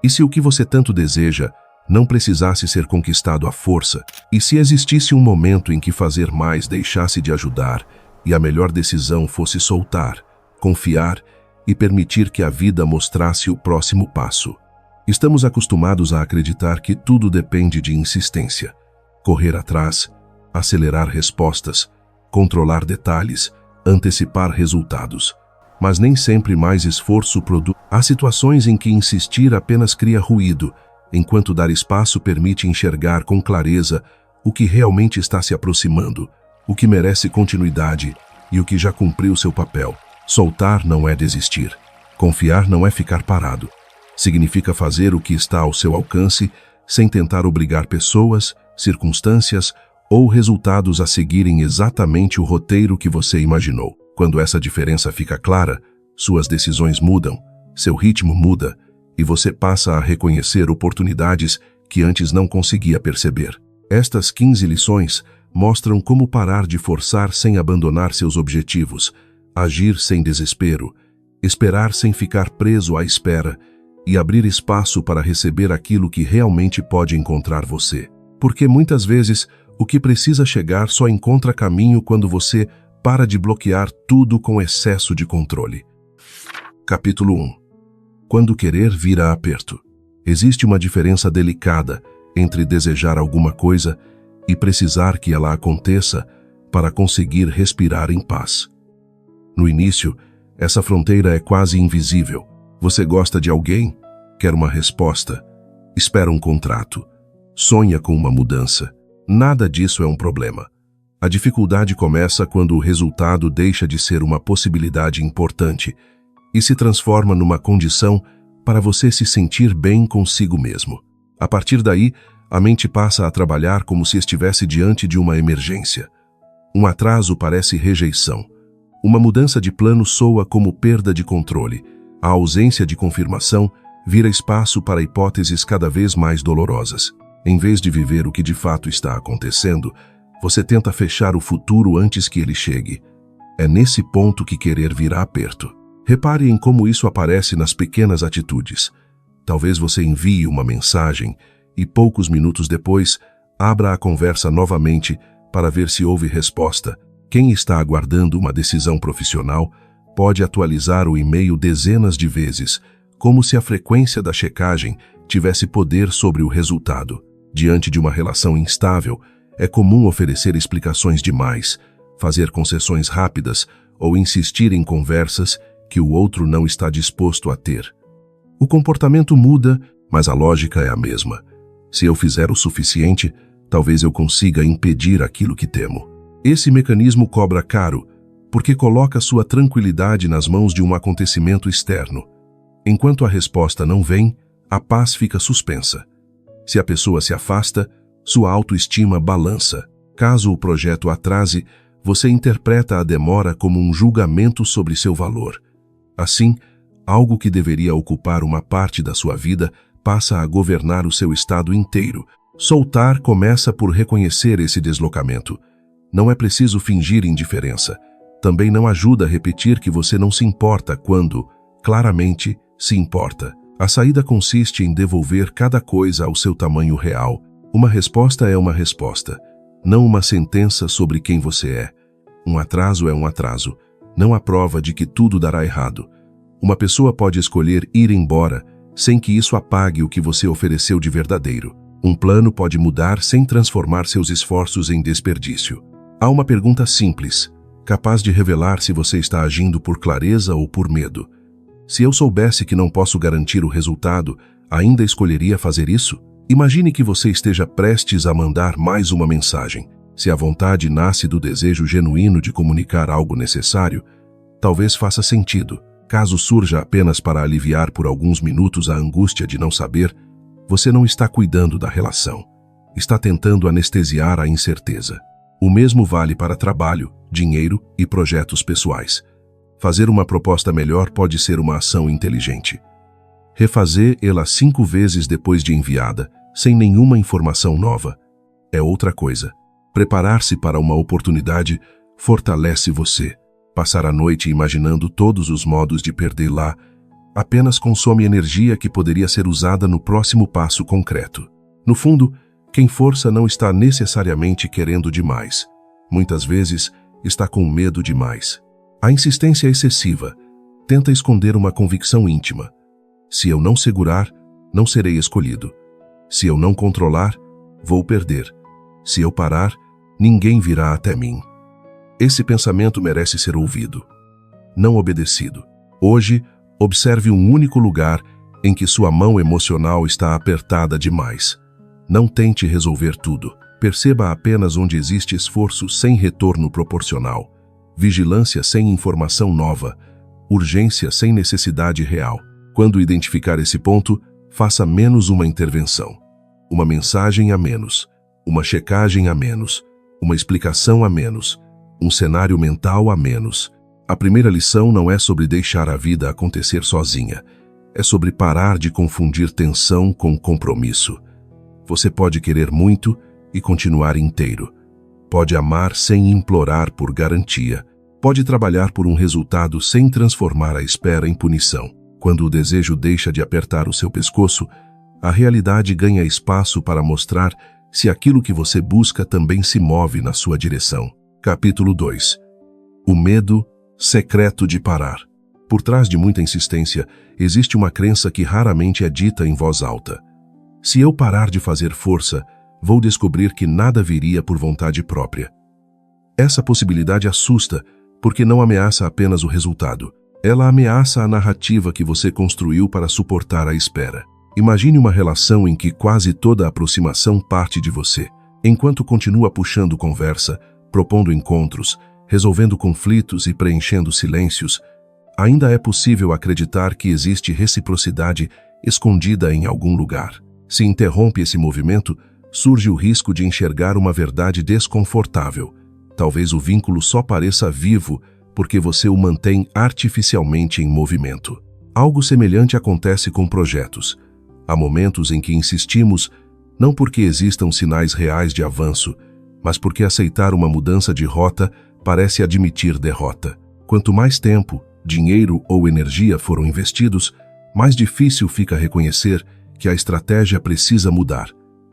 E se o que você tanto deseja não precisasse ser conquistado à força? E se existisse um momento em que fazer mais deixasse de ajudar e a melhor decisão fosse soltar, confiar e permitir que a vida mostrasse o próximo passo? Estamos acostumados a acreditar que tudo depende de insistência, correr atrás, acelerar respostas, controlar detalhes, antecipar resultados. Mas nem sempre mais esforço produz. Há situações em que insistir apenas cria ruído, enquanto dar espaço permite enxergar com clareza o que realmente está se aproximando, o que merece continuidade e o que já cumpriu seu papel. Soltar não é desistir. Confiar não é ficar parado. Significa fazer o que está ao seu alcance, sem tentar obrigar pessoas, circunstâncias ou resultados a seguirem exatamente o roteiro que você imaginou. Quando essa diferença fica clara, suas decisões mudam, seu ritmo muda e você passa a reconhecer oportunidades que antes não conseguia perceber. Estas 15 lições mostram como parar de forçar sem abandonar seus objetivos, agir sem desespero, esperar sem ficar preso à espera e abrir espaço para receber aquilo que realmente pode encontrar você. Porque muitas vezes o que precisa chegar só encontra caminho quando você para de bloquear tudo com excesso de controle. Capítulo 1. Quando querer vira aperto. Existe uma diferença delicada entre desejar alguma coisa e precisar que ela aconteça para conseguir respirar em paz. No início, essa fronteira é quase invisível. Você gosta de alguém? Quer uma resposta? Espera um contrato? Sonha com uma mudança? Nada disso é um problema. A dificuldade começa quando o resultado deixa de ser uma possibilidade importante e se transforma numa condição para você se sentir bem consigo mesmo. A partir daí, a mente passa a trabalhar como se estivesse diante de uma emergência. Um atraso parece rejeição. Uma mudança de plano soa como perda de controle. A ausência de confirmação vira espaço para hipóteses cada vez mais dolorosas. Em vez de viver o que de fato está acontecendo, você tenta fechar o futuro antes que ele chegue. É nesse ponto que querer vira aperto. Repare em como isso aparece nas pequenas atitudes. Talvez você envie uma mensagem e poucos minutos depois, abra a conversa novamente para ver se houve resposta. Quem está aguardando uma decisão profissional pode atualizar o e-mail dezenas de vezes, como se a frequência da checagem tivesse poder sobre o resultado. Diante de uma relação instável, é comum oferecer explicações demais, fazer concessões rápidas ou insistir em conversas que o outro não está disposto a ter. O comportamento muda, mas a lógica é a mesma. Se eu fizer o suficiente, talvez eu consiga impedir aquilo que temo. Esse mecanismo cobra caro, porque coloca sua tranquilidade nas mãos de um acontecimento externo. Enquanto a resposta não vem, a paz fica suspensa. Se a pessoa se afasta, sua autoestima balança. Caso o projeto atrase, você interpreta a demora como um julgamento sobre seu valor. Assim, algo que deveria ocupar uma parte da sua vida passa a governar o seu estado inteiro. Soltar começa por reconhecer esse deslocamento. Não é preciso fingir indiferença. Também não ajuda a repetir que você não se importa quando, claramente, se importa. A saída consiste em devolver cada coisa ao seu tamanho real. Uma resposta é uma resposta, não uma sentença sobre quem você é. Um atraso é um atraso, não a prova de que tudo dará errado. Uma pessoa pode escolher ir embora sem que isso apague o que você ofereceu de verdadeiro. Um plano pode mudar sem transformar seus esforços em desperdício. Há uma pergunta simples, capaz de revelar se você está agindo por clareza ou por medo. Se eu soubesse que não posso garantir o resultado, ainda escolheria fazer isso? Imagine que você esteja prestes a mandar mais uma mensagem. Se a vontade nasce do desejo genuíno de comunicar algo necessário, talvez faça sentido. Caso surja apenas para aliviar por alguns minutos a angústia de não saber, você não está cuidando da relação. Está tentando anestesiar a incerteza. O mesmo vale para trabalho, dinheiro e projetos pessoais. Fazer uma proposta melhor pode ser uma ação inteligente. Refazer-la 5 vezes depois de enviada, sem nenhuma informação nova, é outra coisa. Preparar-se para uma oportunidade fortalece você. Passar a noite imaginando todos os modos de perdê-la apenas consome energia que poderia ser usada no próximo passo concreto. No fundo, quem força não está necessariamente querendo demais. Muitas vezes, está com medo demais. A insistência excessiva tenta esconder uma convicção íntima. Se eu não segurar, não serei escolhido. Se eu não controlar, vou perder. Se eu parar, ninguém virá até mim. Esse pensamento merece ser ouvido, não obedecido. Hoje, observe um único lugar em que sua mão emocional está apertada demais. Não tente resolver tudo. Perceba apenas onde existe esforço sem retorno proporcional, vigilância sem informação nova, urgência sem necessidade real. Quando identificar esse ponto, faça menos uma intervenção. Uma mensagem a menos, uma checagem a menos, uma explicação a menos, um cenário mental a menos. A primeira lição não é sobre deixar a vida acontecer sozinha. É sobre parar de confundir tensão com compromisso. Você pode querer muito e continuar inteiro. Pode amar sem implorar por garantia. Pode trabalhar por um resultado sem transformar a espera em punição. Quando o desejo deixa de apertar o seu pescoço, a realidade ganha espaço para mostrar se aquilo que você busca também se move na sua direção. Capítulo 2. O medo secreto de parar. Por trás de muita insistência, existe uma crença que raramente é dita em voz alta. Se eu parar de fazer força, vou descobrir que nada viria por vontade própria. Essa possibilidade assusta, porque não ameaça apenas o resultado. Ela ameaça a narrativa que você construiu para suportar a espera. Imagine uma relação em que quase toda a aproximação parte de você. Enquanto continua puxando conversa, propondo encontros, resolvendo conflitos e preenchendo silêncios, ainda é possível acreditar que existe reciprocidade escondida em algum lugar. Se interrompe esse movimento, surge o risco de enxergar uma verdade desconfortável. Talvez o vínculo só pareça vivo porque você o mantém artificialmente em movimento. Algo semelhante acontece com projetos. Há momentos em que insistimos, não porque existam sinais reais de avanço, mas porque aceitar uma mudança de rota parece admitir derrota. Quanto mais tempo, dinheiro ou energia foram investidos, mais difícil fica reconhecer que a estratégia precisa mudar.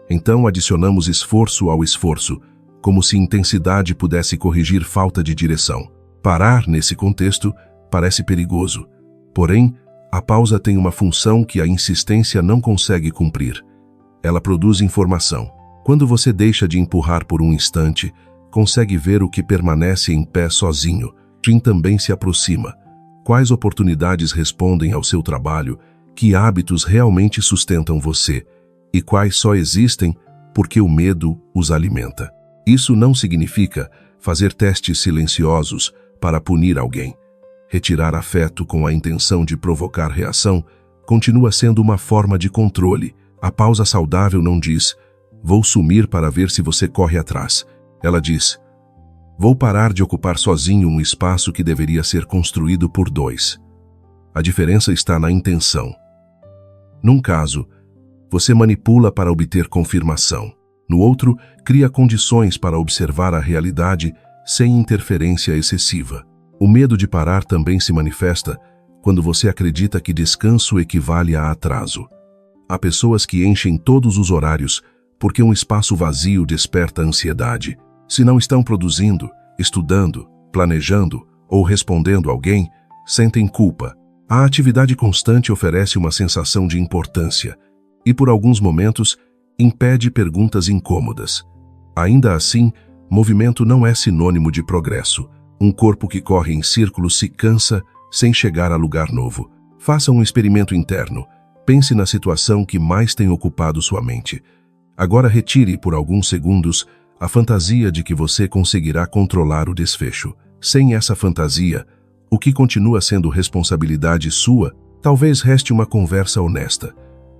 Então adicionamos esforço ao esforço, como se intensidade pudesse corrigir falta de direção. Parar, nesse contexto, parece perigoso. Porém, a pausa tem uma função que a insistência não consegue cumprir. Ela produz informação. Quando você deixa de empurrar por um instante, consegue ver o que permanece em pé sozinho. Quem também se aproxima. Quais oportunidades respondem ao seu trabalho, que hábitos realmente sustentam você e quais só existem porque o medo os alimenta. Isso não significa fazer testes silenciosos para punir alguém. Retirar afeto com a intenção de provocar reação continua sendo uma forma de controle. A pausa saudável não diz, vou sumir para ver se você corre atrás. Ela diz, vou parar de ocupar sozinho um espaço que deveria ser construído por dois. A diferença está na intenção. Num caso, você manipula para obter confirmação. No outro, cria condições para observar a realidade sem interferência excessiva. O medo de parar também se manifesta quando você acredita que descanso equivale a atraso. Há pessoas que enchem todos os horários porque um espaço vazio desperta ansiedade. Se não estão produzindo, estudando, planejando ou respondendo a alguém, sentem culpa. A atividade constante oferece uma sensação de importância e, por alguns momentos, impede perguntas incômodas. Ainda assim, movimento não é sinônimo de progresso. Um corpo que corre em círculos se cansa sem chegar a lugar novo. Faça um experimento interno. Pense na situação que mais tem ocupado sua mente. Agora retire por alguns segundos a fantasia de que você conseguirá controlar o desfecho. Sem essa fantasia, o que continua sendo responsabilidade sua, talvez reste uma conversa honesta.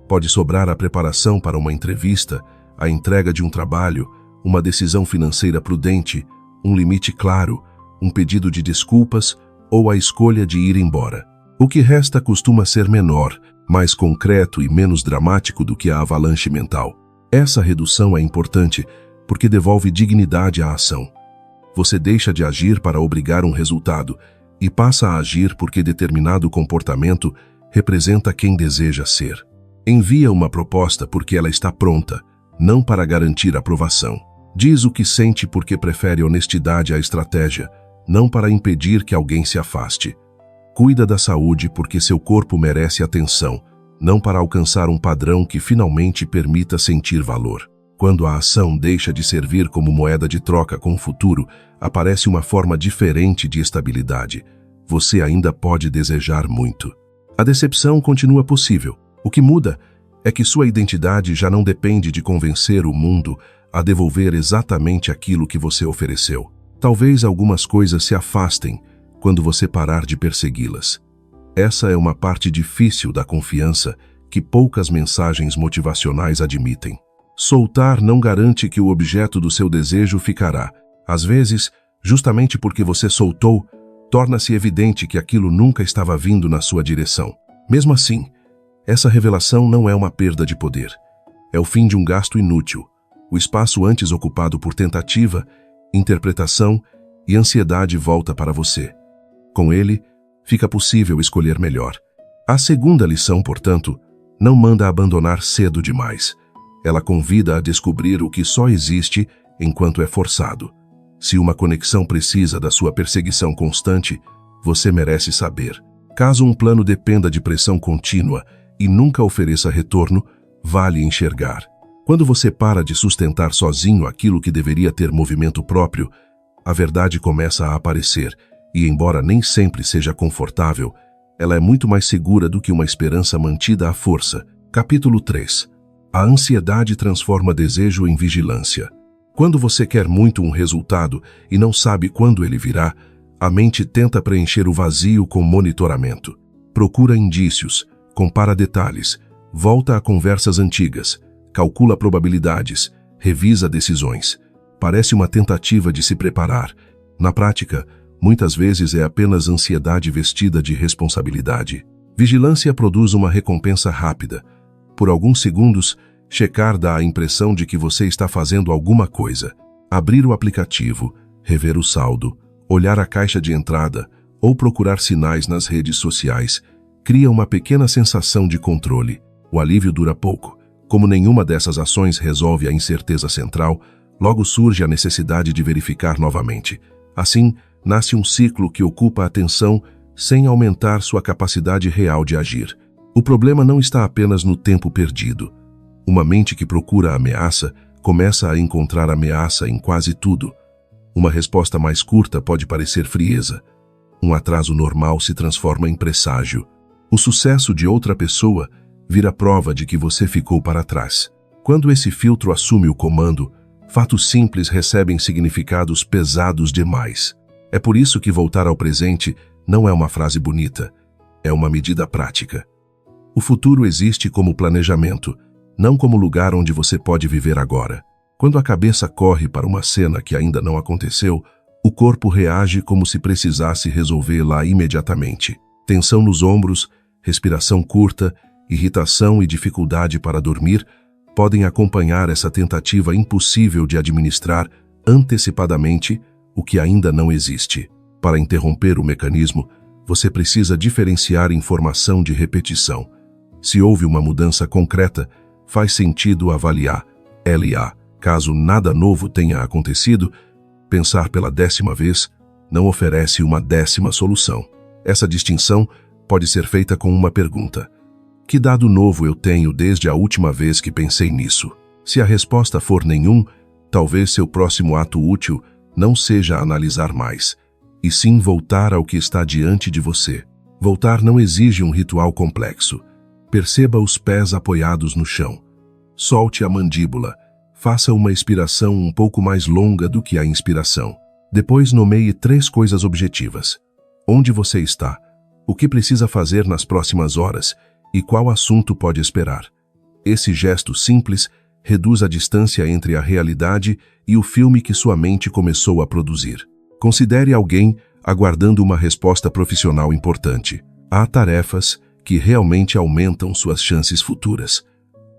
Pode sobrar a preparação para uma entrevista, a entrega de um trabalho, uma decisão financeira prudente, um limite claro, um pedido de desculpas ou a escolha de ir embora. O que resta costuma ser menor, mais concreto e menos dramático do que a avalanche mental. Essa redução é importante porque devolve dignidade à ação. Você deixa de agir para obrigar um resultado e passa a agir porque determinado comportamento representa quem deseja ser. Envia uma proposta porque ela está pronta, não para garantir aprovação. Diz o que sente porque prefere honestidade à estratégia, não para impedir que alguém se afaste. Cuida da saúde porque seu corpo merece atenção, não para alcançar um padrão que finalmente permita sentir valor. Quando a ação deixa de servir como moeda de troca com o futuro, aparece uma forma diferente de estabilidade. Você ainda pode desejar muito. A decepção continua possível. O que muda é que sua identidade já não depende de convencer o mundo a devolver exatamente aquilo que você ofereceu. Talvez algumas coisas se afastem quando você parar de persegui-las. Essa é uma parte difícil da confiança que poucas mensagens motivacionais admitem. Soltar não garante que o objeto do seu desejo ficará. Às vezes, justamente porque você soltou, torna-se evidente que aquilo nunca estava vindo na sua direção. Mesmo assim, essa revelação não é uma perda de poder. É o fim de um gasto inútil. O espaço antes ocupado por tentativa, interpretação e ansiedade volta para você. Com ele, fica possível escolher melhor. A segunda lição, portanto, não manda abandonar cedo demais. Ela convida a descobrir o que só existe enquanto é forçado. Se uma conexão precisa da sua perseguição constante, você merece saber. Caso um plano dependa de pressão contínua e nunca ofereça retorno, vale enxergar. Quando você para de sustentar sozinho aquilo que deveria ter movimento próprio, a verdade começa a aparecer e, embora nem sempre seja confortável, ela é muito mais segura do que uma esperança mantida à força. Capítulo 3. A ansiedade transforma desejo em vigilância. Quando você quer muito um resultado e não sabe quando ele virá, a mente tenta preencher o vazio com monitoramento. Procura indícios, compara detalhes, volta a conversas antigas, calcula probabilidades, revisa decisões. Parece uma tentativa de se preparar. Na prática, muitas vezes é apenas ansiedade vestida de responsabilidade. Vigilância produz uma recompensa rápida. Por alguns segundos, checar dá a impressão de que você está fazendo alguma coisa. Abrir o aplicativo, rever o saldo, olhar a caixa de entrada ou procurar sinais nas redes sociais cria uma pequena sensação de controle. O alívio dura pouco. Como nenhuma dessas ações resolve a incerteza central, logo surge a necessidade de verificar novamente. Assim, nasce um ciclo que ocupa a atenção sem aumentar sua capacidade real de agir. O problema não está apenas no tempo perdido. Uma mente que procura a ameaça começa a encontrar ameaça em quase tudo. Uma resposta mais curta pode parecer frieza. Um atraso normal se transforma em presságio. O sucesso de outra pessoa vira prova de que você ficou para trás. Quando esse filtro assume o comando, fatos simples recebem significados pesados demais. É por isso que voltar ao presente não é uma frase bonita, é uma medida prática. O futuro existe como planejamento, não como lugar onde você pode viver agora. Quando a cabeça corre para uma cena que ainda não aconteceu, o corpo reage como se precisasse resolvê-la imediatamente. Tensão nos ombros, respiração curta, irritação e dificuldade para dormir podem acompanhar essa tentativa impossível de administrar antecipadamente o que ainda não existe. Para interromper o mecanismo, você precisa diferenciar informação de repetição. Se houve uma mudança concreta, faz sentido avaliar LA. Caso nada novo tenha acontecido, pensar pela 10ª vez não oferece uma 10ª solução. Essa distinção pode ser feita com uma pergunta. Que dado novo eu tenho desde a última vez que pensei nisso? Se a resposta for nenhum, talvez seu próximo ato útil não seja analisar mais, e sim voltar ao que está diante de você. Voltar não exige um ritual complexo. Perceba os pés apoiados no chão. Solte a mandíbula. Faça uma expiração um pouco mais longa do que a inspiração. Depois nomeie 3 coisas objetivas. Onde você está? O que precisa fazer nas próximas horas? E qual assunto pode esperar? Esse gesto simples reduz a distância entre a realidade e o filme que sua mente começou a produzir. Considere alguém aguardando uma resposta profissional importante. Há tarefas que realmente aumentam suas chances futuras.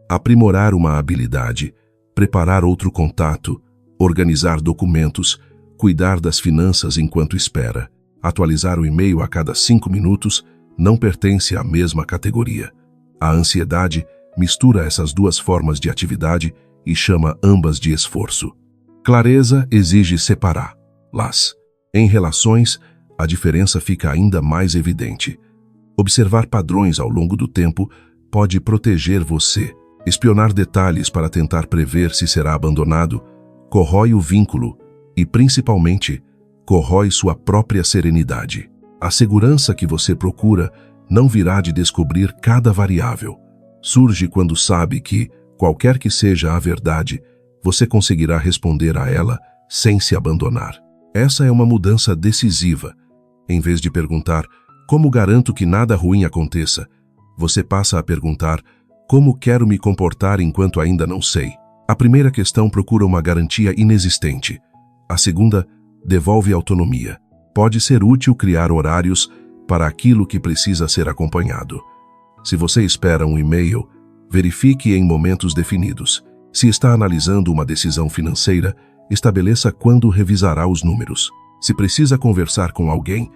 Aprimorar uma habilidade, preparar outro contato, organizar documentos, cuidar das finanças enquanto espera, atualizar o e-mail a cada 5 minutos, não pertence à mesma categoria. A ansiedade mistura essas duas formas de atividade e chama ambas de esforço. Clareza exige separá-las. Em relações, a diferença fica ainda mais evidente. Observar padrões ao longo do tempo pode proteger você. Espionar detalhes para tentar prever se será abandonado corrói o vínculo e, principalmente, corrói sua própria serenidade. A segurança que você procura não virá de descobrir cada variável. Surge quando sabe que, qualquer que seja a verdade, você conseguirá responder a ela sem se abandonar. Essa é uma mudança decisiva. Em vez de perguntar como garanto que nada ruim aconteça, você passa a perguntar como quero me comportar enquanto ainda não sei. A primeira questão procura uma garantia inexistente. A segunda devolve autonomia. Pode ser útil criar horários para aquilo que precisa ser acompanhado. Se você espera um e-mail, verifique em momentos definidos. Se está analisando uma decisão financeira, estabeleça quando revisará os números. Se precisa conversar com alguém,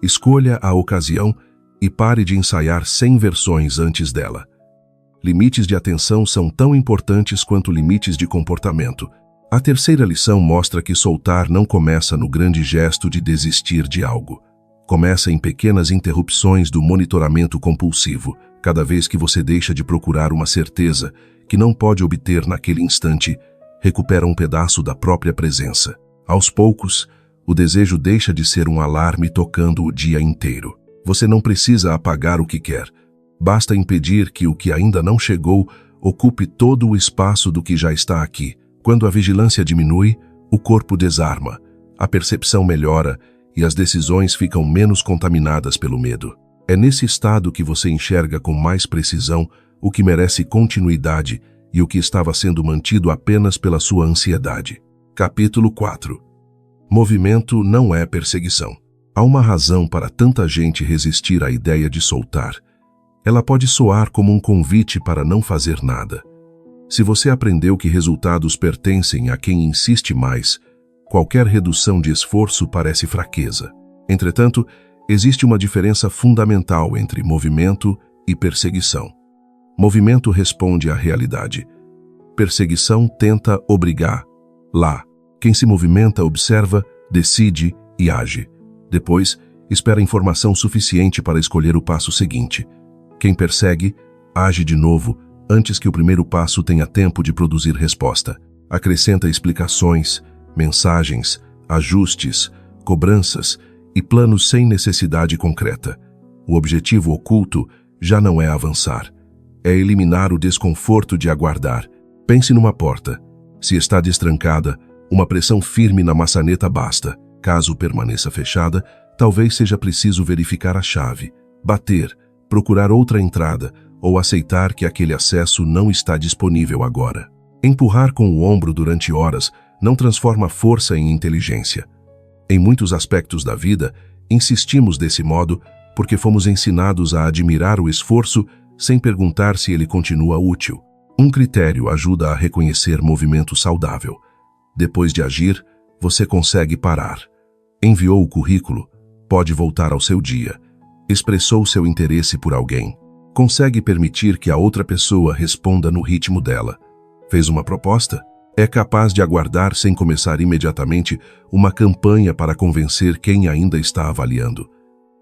escolha a ocasião e pare de ensaiar 100 versões antes dela. Limites de atenção são tão importantes quanto limites de comportamento. A terceira lição mostra que soltar não começa no grande gesto de desistir de algo. Começa em pequenas interrupções do monitoramento compulsivo, cada vez que você deixa de procurar uma certeza que não pode obter naquele instante, recupera um pedaço da própria presença. Aos poucos, o desejo deixa de ser um alarme tocando o dia inteiro. Você não precisa apagar o que quer. Basta impedir que o que ainda não chegou ocupe todo o espaço do que já está aqui. Quando a vigilância diminui, o corpo desarma, a percepção melhora e as decisões ficam menos contaminadas pelo medo. É nesse estado que você enxerga com mais precisão o que merece continuidade e o que estava sendo mantido apenas pela sua ansiedade. Capítulo 4. Movimento não é perseguição. Há uma razão para tanta gente resistir à ideia de soltar. Ela pode soar como um convite para não fazer nada. Se você aprendeu que resultados pertencem a quem insiste mais, qualquer redução de esforço parece fraqueza. Entretanto, existe uma diferença fundamental entre movimento e perseguição. Movimento responde à realidade. Perseguição tenta obrigar. Lá, quem se movimenta observa, decide e age. Depois, espera informação suficiente para escolher o passo seguinte. Quem persegue, age de novo antes que o primeiro passo tenha tempo de produzir resposta. Acrescenta explicações, mensagens, ajustes, cobranças e planos sem necessidade concreta. O objetivo oculto já não é avançar. É eliminar o desconforto de aguardar. Pense numa porta. Se está destrancada, uma pressão firme na maçaneta basta. Caso permaneça fechada, talvez seja preciso verificar a chave, bater, procurar outra entrada ou aceitar que aquele acesso não está disponível agora. Empurrar com o ombro durante horas não transforma força em inteligência. Em muitos aspectos da vida, insistimos desse modo porque fomos ensinados a admirar o esforço sem perguntar se ele continua útil. Um critério ajuda a reconhecer movimento saudável. Depois de agir, você consegue parar. Enviou o currículo, pode voltar ao seu dia. Expressou seu interesse por alguém. Consegue permitir que a outra pessoa responda no ritmo dela. Fez uma proposta? É capaz de aguardar sem começar imediatamente uma campanha para convencer quem ainda está avaliando.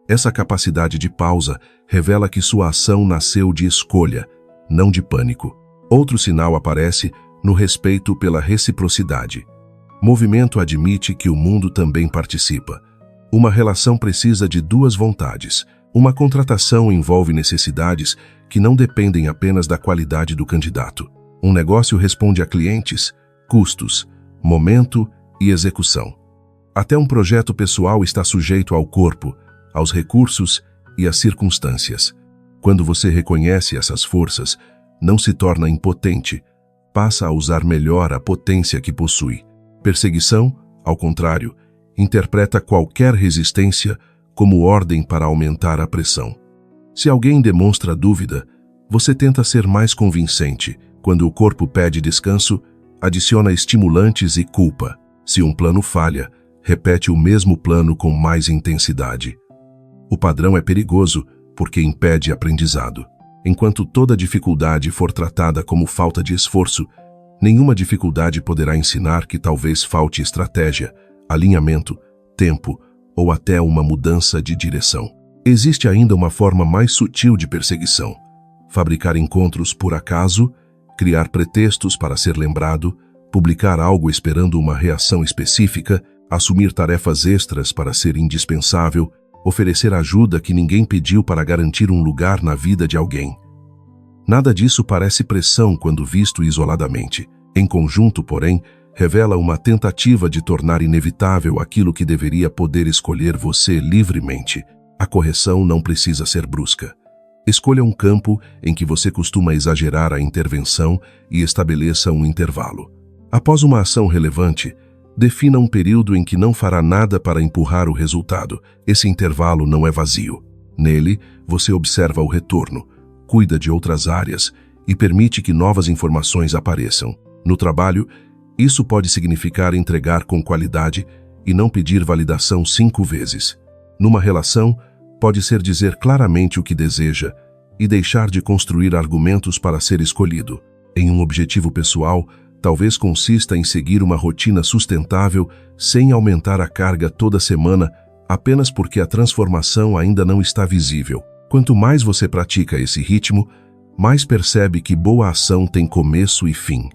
Essa capacidade de pausa revela que sua ação nasceu de escolha, não de pânico. Outro sinal aparece no respeito pela reciprocidade. Movimento admite que o mundo também participa. Uma relação precisa de duas vontades. Uma contratação envolve necessidades que não dependem apenas da qualidade do candidato. Um negócio responde a clientes, custos, momento e execução. Até um projeto pessoal está sujeito ao corpo, aos recursos e às circunstâncias. Quando você reconhece essas forças, não se torna impotente, passa a usar melhor a potência que possui. Perseguição, ao contrário, interpreta qualquer resistência como ordem para aumentar a pressão. Se alguém demonstra dúvida, você tenta ser mais convincente. Quando o corpo pede descanso, adiciona estimulantes e culpa. Se um plano falha, repete o mesmo plano com mais intensidade. O padrão é perigoso, porque impede aprendizado. Enquanto toda dificuldade for tratada como falta de esforço, nenhuma dificuldade poderá ensinar que talvez falte estratégia, alinhamento, tempo ou até uma mudança de direção. Existe ainda uma forma mais sutil de perseguição: fabricar encontros por acaso, criar pretextos para ser lembrado, publicar algo esperando uma reação específica, assumir tarefas extras para ser indispensável, oferecer ajuda que ninguém pediu para garantir um lugar na vida de alguém. Nada disso parece pressão quando visto isoladamente. Em conjunto, porém, revela uma tentativa de tornar inevitável aquilo que deveria poder escolher você livremente. A correção não precisa ser brusca. Escolha um campo em que você costuma exagerar a intervenção e estabeleça um intervalo. Após uma ação relevante, defina um período em que não fará nada para empurrar o resultado. Esse intervalo não é vazio. Nele, você observa o retorno, cuida de outras áreas e permite que novas informações apareçam. No trabalho, isso pode significar entregar com qualidade e não pedir validação 5 vezes. Numa relação, pode ser dizer claramente o que deseja e deixar de construir argumentos para ser escolhido. Em um objetivo pessoal, talvez consista em seguir uma rotina sustentável sem aumentar a carga toda semana apenas porque a transformação ainda não está visível. Quanto mais você pratica esse ritmo, mais percebe que boa ação tem começo e fim.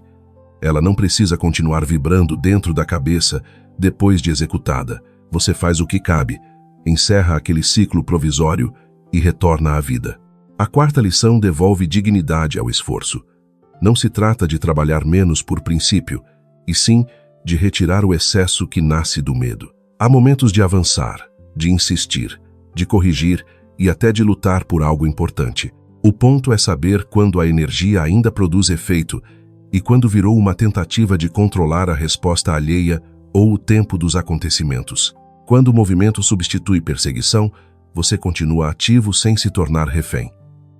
Ela não precisa continuar vibrando dentro da cabeça depois de executada. Você faz o que cabe, encerra aquele ciclo provisório e retorna à vida. A quarta lição devolve dignidade ao esforço. Não se trata de trabalhar menos por princípio, e sim de retirar o excesso que nasce do medo. Há momentos de avançar, de insistir, de corrigir e até de lutar por algo importante. O ponto é saber quando a energia ainda produz efeito e quando virou uma tentativa de controlar a resposta alheia ou o tempo dos acontecimentos. Quando o movimento substitui perseguição, você continua ativo sem se tornar refém.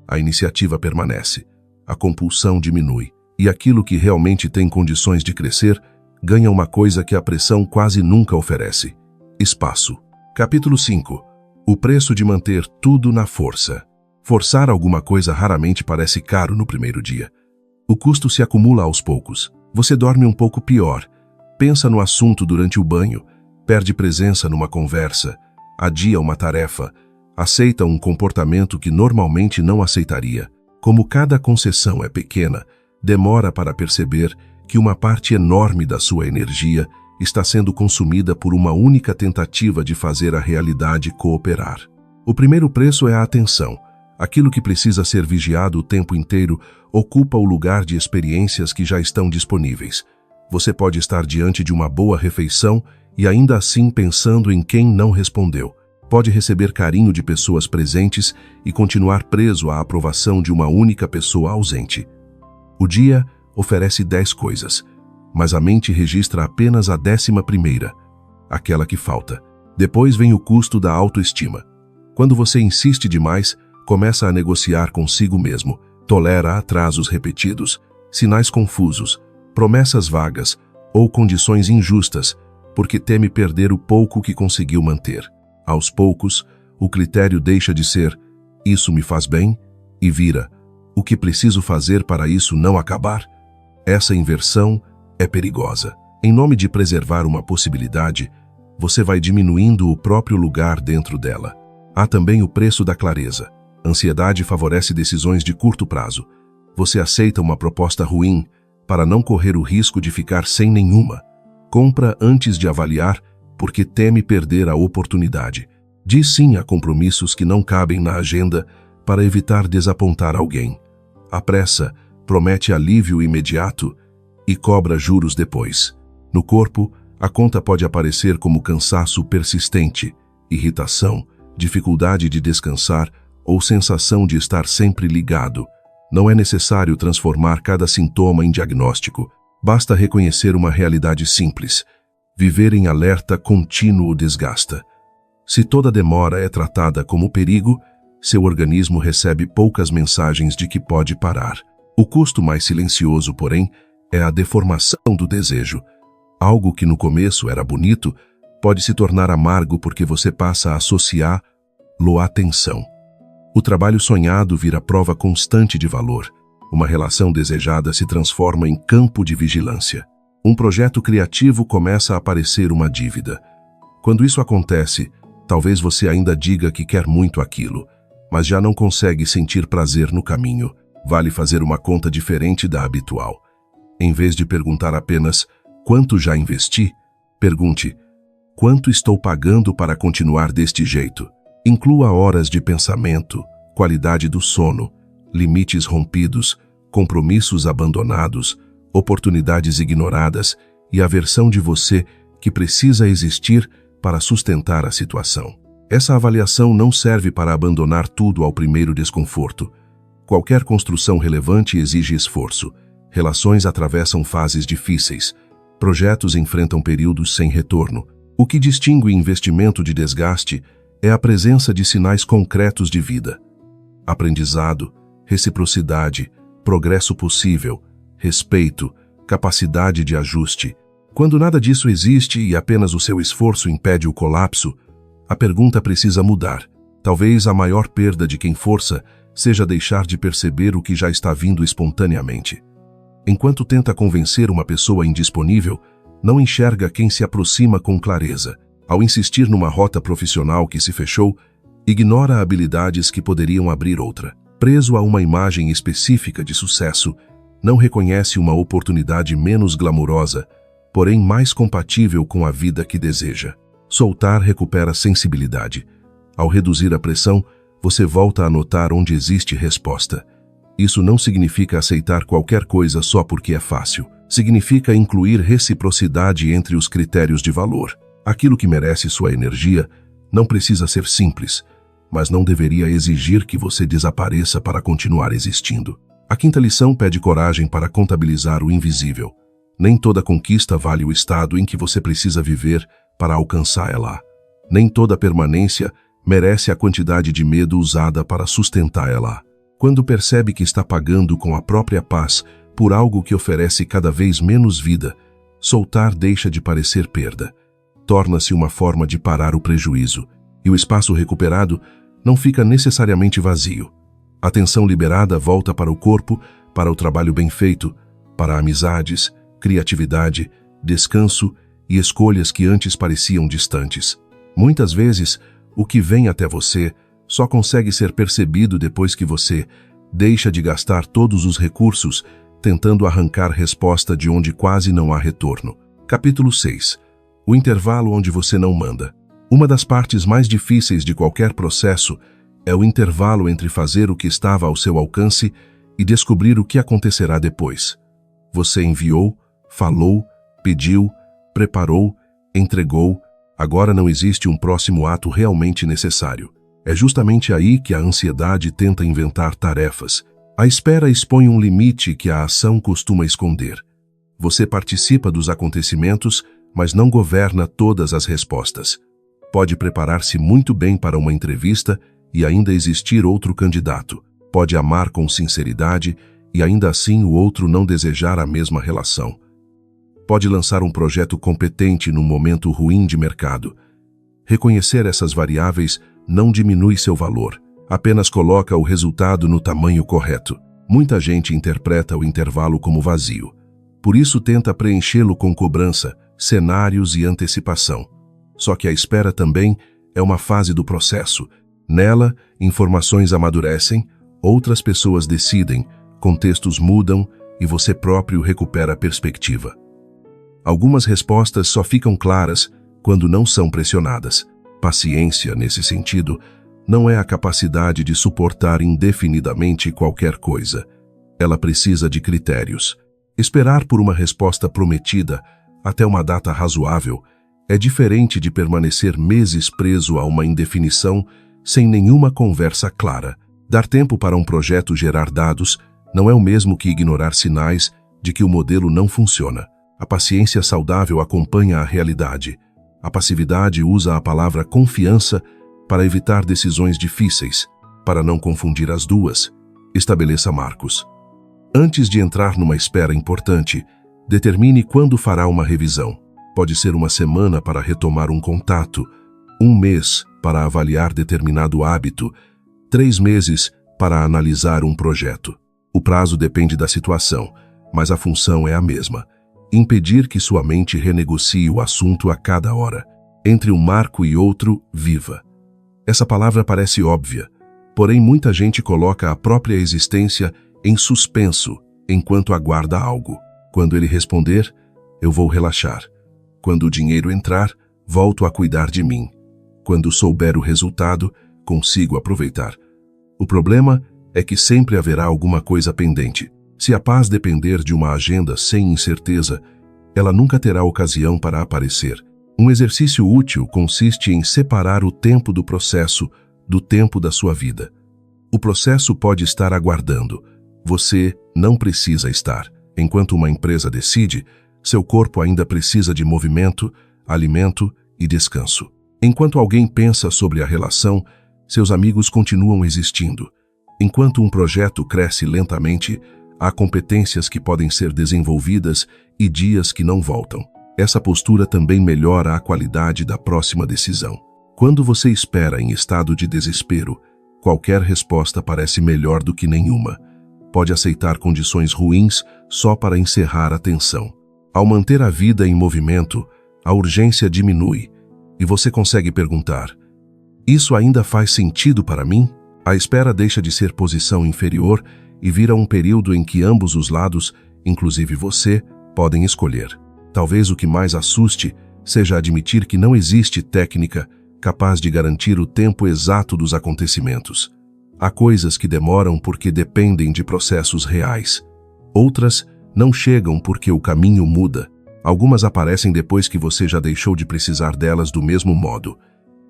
A iniciativa permanece, a compulsão diminui, e aquilo que realmente tem condições de crescer ganha uma coisa que a pressão quase nunca oferece: espaço. Capítulo 5. O preço de manter tudo na força. Forçar alguma coisa raramente parece caro no primeiro dia. O custo se acumula aos poucos. Você dorme um pouco pior, pensa no assunto durante o banho, perde presença numa conversa, adia uma tarefa, aceita um comportamento que normalmente não aceitaria. Como cada concessão é pequena, demora para perceber que uma parte enorme da sua energia está sendo consumida por uma única tentativa de fazer a realidade cooperar. O primeiro preço é a atenção. Aquilo que precisa ser vigiado o tempo inteiro ocupa o lugar de experiências que já estão disponíveis. Você pode estar diante de uma boa refeição e ainda assim pensando em quem não respondeu. Pode receber carinho de pessoas presentes e continuar preso à aprovação de uma única pessoa ausente. O dia oferece 10 coisas, mas a mente registra apenas a 11ª, aquela que falta. Depois vem o custo da autoestima. Quando você insiste demais, começa a negociar consigo mesmo, tolera atrasos repetidos, sinais confusos, promessas vagas ou condições injustas, porque teme perder o pouco que conseguiu manter. Aos poucos, o critério deixa de ser "isso me faz bem" e vira "o que preciso fazer para isso não acabar?". Essa inversão é perigosa. Em nome de preservar uma possibilidade, você vai diminuindo o próprio lugar dentro dela. Há também o preço da clareza. Ansiedade favorece decisões de curto prazo. Você aceita uma proposta ruim para não correr o risco de ficar sem nenhuma. Compra antes de avaliar porque teme perder a oportunidade. Diz sim a compromissos que não cabem na agenda para evitar desapontar alguém. A pressa promete alívio imediato e cobra juros depois. No corpo, a conta pode aparecer como cansaço persistente, irritação, dificuldade de descansar ou sensação de estar sempre ligado. Não é necessário transformar cada sintoma em diagnóstico. Basta reconhecer uma realidade simples. Viver em alerta contínuo desgasta. Se toda demora é tratada como perigo, seu organismo recebe poucas mensagens de que pode parar. O custo mais silencioso, porém, é a deformação do desejo. Algo que no começo era bonito pode se tornar amargo porque você passa a associá-lo à tensão. O trabalho sonhado vira prova constante de valor. Uma relação desejada se transforma em campo de vigilância. Um projeto criativo começa a parecer uma dívida. Quando isso acontece, talvez você ainda diga que quer muito aquilo, mas já não consegue sentir prazer no caminho. Vale fazer uma conta diferente da habitual. Em vez de perguntar apenas quanto já investi, pergunte quanto estou pagando para continuar deste jeito. Inclua horas de pensamento, qualidade do sono, limites rompidos, compromissos abandonados, oportunidades ignoradas e a versão de você que precisa existir para sustentar a situação. Essa avaliação não serve para abandonar tudo ao primeiro desconforto. Qualquer construção relevante exige esforço. Relações atravessam fases difíceis. Projetos enfrentam períodos sem retorno. O que distingue investimento de desgaste é a presença de sinais concretos de vida. Aprendizado, reciprocidade, progresso possível, respeito, capacidade de ajuste. Quando nada disso existe e apenas o seu esforço impede o colapso, a pergunta precisa mudar. Talvez a maior perda de quem força seja deixar de perceber o que já está vindo espontaneamente. Enquanto tenta convencer uma pessoa indisponível, não enxerga quem se aproxima com clareza. Ao insistir numa rota profissional que se fechou, ignora habilidades que poderiam abrir outra. Preso a uma imagem específica de sucesso, não reconhece uma oportunidade menos glamurosa, porém mais compatível com a vida que deseja. Soltar recupera sensibilidade. Ao reduzir a pressão, você volta a notar onde existe resposta. Isso não significa aceitar qualquer coisa só porque é fácil. Significa incluir reciprocidade entre os critérios de valor. Aquilo que merece sua energia não precisa ser simples, mas não deveria exigir que você desapareça para continuar existindo. A quinta lição pede coragem para contabilizar o invisível. Nem toda conquista vale o estado em que você precisa viver para alcançá-la. Nem toda permanência merece a quantidade de medo usada para sustentá-la. Quando percebe que está pagando com a própria paz por algo que oferece cada vez menos vida, soltar deixa de parecer perda. Torna-se uma forma de parar o prejuízo, e o espaço recuperado não fica necessariamente vazio. A tensão liberada volta para o corpo, para o trabalho bem feito, para amizades, criatividade, descanso e escolhas que antes pareciam distantes. Muitas vezes, o que vem até você só consegue ser percebido depois que você deixa de gastar todos os recursos tentando arrancar resposta de onde quase não há retorno. Capítulo 6. O intervalo onde você não manda. Uma das partes mais difíceis de qualquer processo é o intervalo entre fazer o que estava ao seu alcance e descobrir o que acontecerá depois. Você enviou, falou, pediu, preparou, entregou. Agora não existe um próximo ato realmente necessário. É justamente aí que a ansiedade tenta inventar tarefas. A espera expõe um limite que a ação costuma esconder. Você participa dos acontecimentos, mas não governa todas as respostas. Pode preparar-se muito bem para uma entrevista e ainda existir outro candidato. Pode amar com sinceridade e ainda assim o outro não desejar a mesma relação. Pode lançar um projeto competente num momento ruim de mercado. Reconhecer essas variáveis não diminui seu valor, apenas coloca o resultado no tamanho correto. Muita gente interpreta o intervalo como vazio. Por isso tenta preenchê-lo com cobrança, cenários e antecipação. Só que a espera também é uma fase do processo. Nela, informações amadurecem, outras pessoas decidem, contextos mudam e você próprio recupera a perspectiva. Algumas respostas só ficam claras quando não são pressionadas. Paciência, nesse sentido, não é a capacidade de suportar indefinidamente qualquer coisa. Ela precisa de critérios. Esperar por uma resposta prometida até uma data razoável é diferente de permanecer meses preso a uma indefinição sem nenhuma conversa clara. Dar tempo para um projeto gerar dados não é o mesmo que ignorar sinais de que o modelo não funciona. A paciência saudável acompanha a realidade. A passividade usa a palavra confiança para evitar decisões difíceis, para não confundir as duas. Estabeleça marcos. Antes de entrar numa espera importante, determine quando fará uma revisão. Pode ser uma semana para retomar um contato, um mês para avaliar determinado hábito, 3 meses para analisar um projeto. O prazo depende da situação, mas a função é a mesma: impedir que sua mente renegocie o assunto a cada hora. Entre um marco e outro, viva. Essa palavra parece óbvia, porém muita gente coloca a própria existência em suspenso enquanto aguarda algo. Quando ele responder, eu vou relaxar. Quando o dinheiro entrar, volto a cuidar de mim. Quando souber o resultado, consigo aproveitar. O problema é que sempre haverá alguma coisa pendente. Se a paz depender de uma agenda sem incerteza, ela nunca terá ocasião para aparecer. Um exercício útil consiste em separar o tempo do processo do tempo da sua vida. O processo pode estar aguardando. Você não precisa estar. Enquanto uma empresa decide, seu corpo ainda precisa de movimento, alimento e descanso. Enquanto alguém pensa sobre a relação, seus amigos continuam existindo. Enquanto um projeto cresce lentamente, há competências que podem ser desenvolvidas e dias que não voltam. Essa postura também melhora a qualidade da próxima decisão. Quando você espera em estado de desespero, qualquer resposta parece melhor do que nenhuma. Pode aceitar condições ruins só para encerrar a tensão. Ao manter a vida em movimento, a urgência diminui e você consegue perguntar: isso ainda faz sentido para mim? A espera deixa de ser posição inferior e vira um período em que ambos os lados, inclusive você, podem escolher. Talvez o que mais assuste seja admitir que não existe técnica capaz de garantir o tempo exato dos acontecimentos. Há coisas que demoram porque dependem de processos reais. Outras não chegam porque o caminho muda. Algumas aparecem depois que você já deixou de precisar delas do mesmo modo.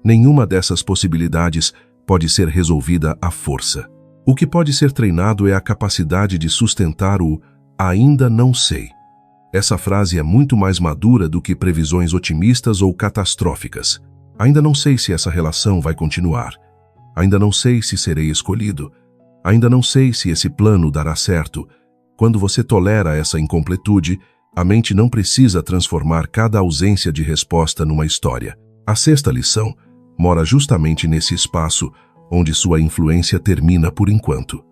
Nenhuma dessas possibilidades pode ser resolvida à força. O que pode ser treinado é a capacidade de sustentar o "ainda não sei". Essa frase é muito mais madura do que previsões otimistas ou catastróficas. Ainda não sei se essa relação vai continuar. Ainda não sei se serei escolhido. Ainda não sei se esse plano dará certo. Quando você tolera essa incompletude, a mente não precisa transformar cada ausência de resposta numa história. A sexta lição mora justamente nesse espaço onde sua influência termina por enquanto.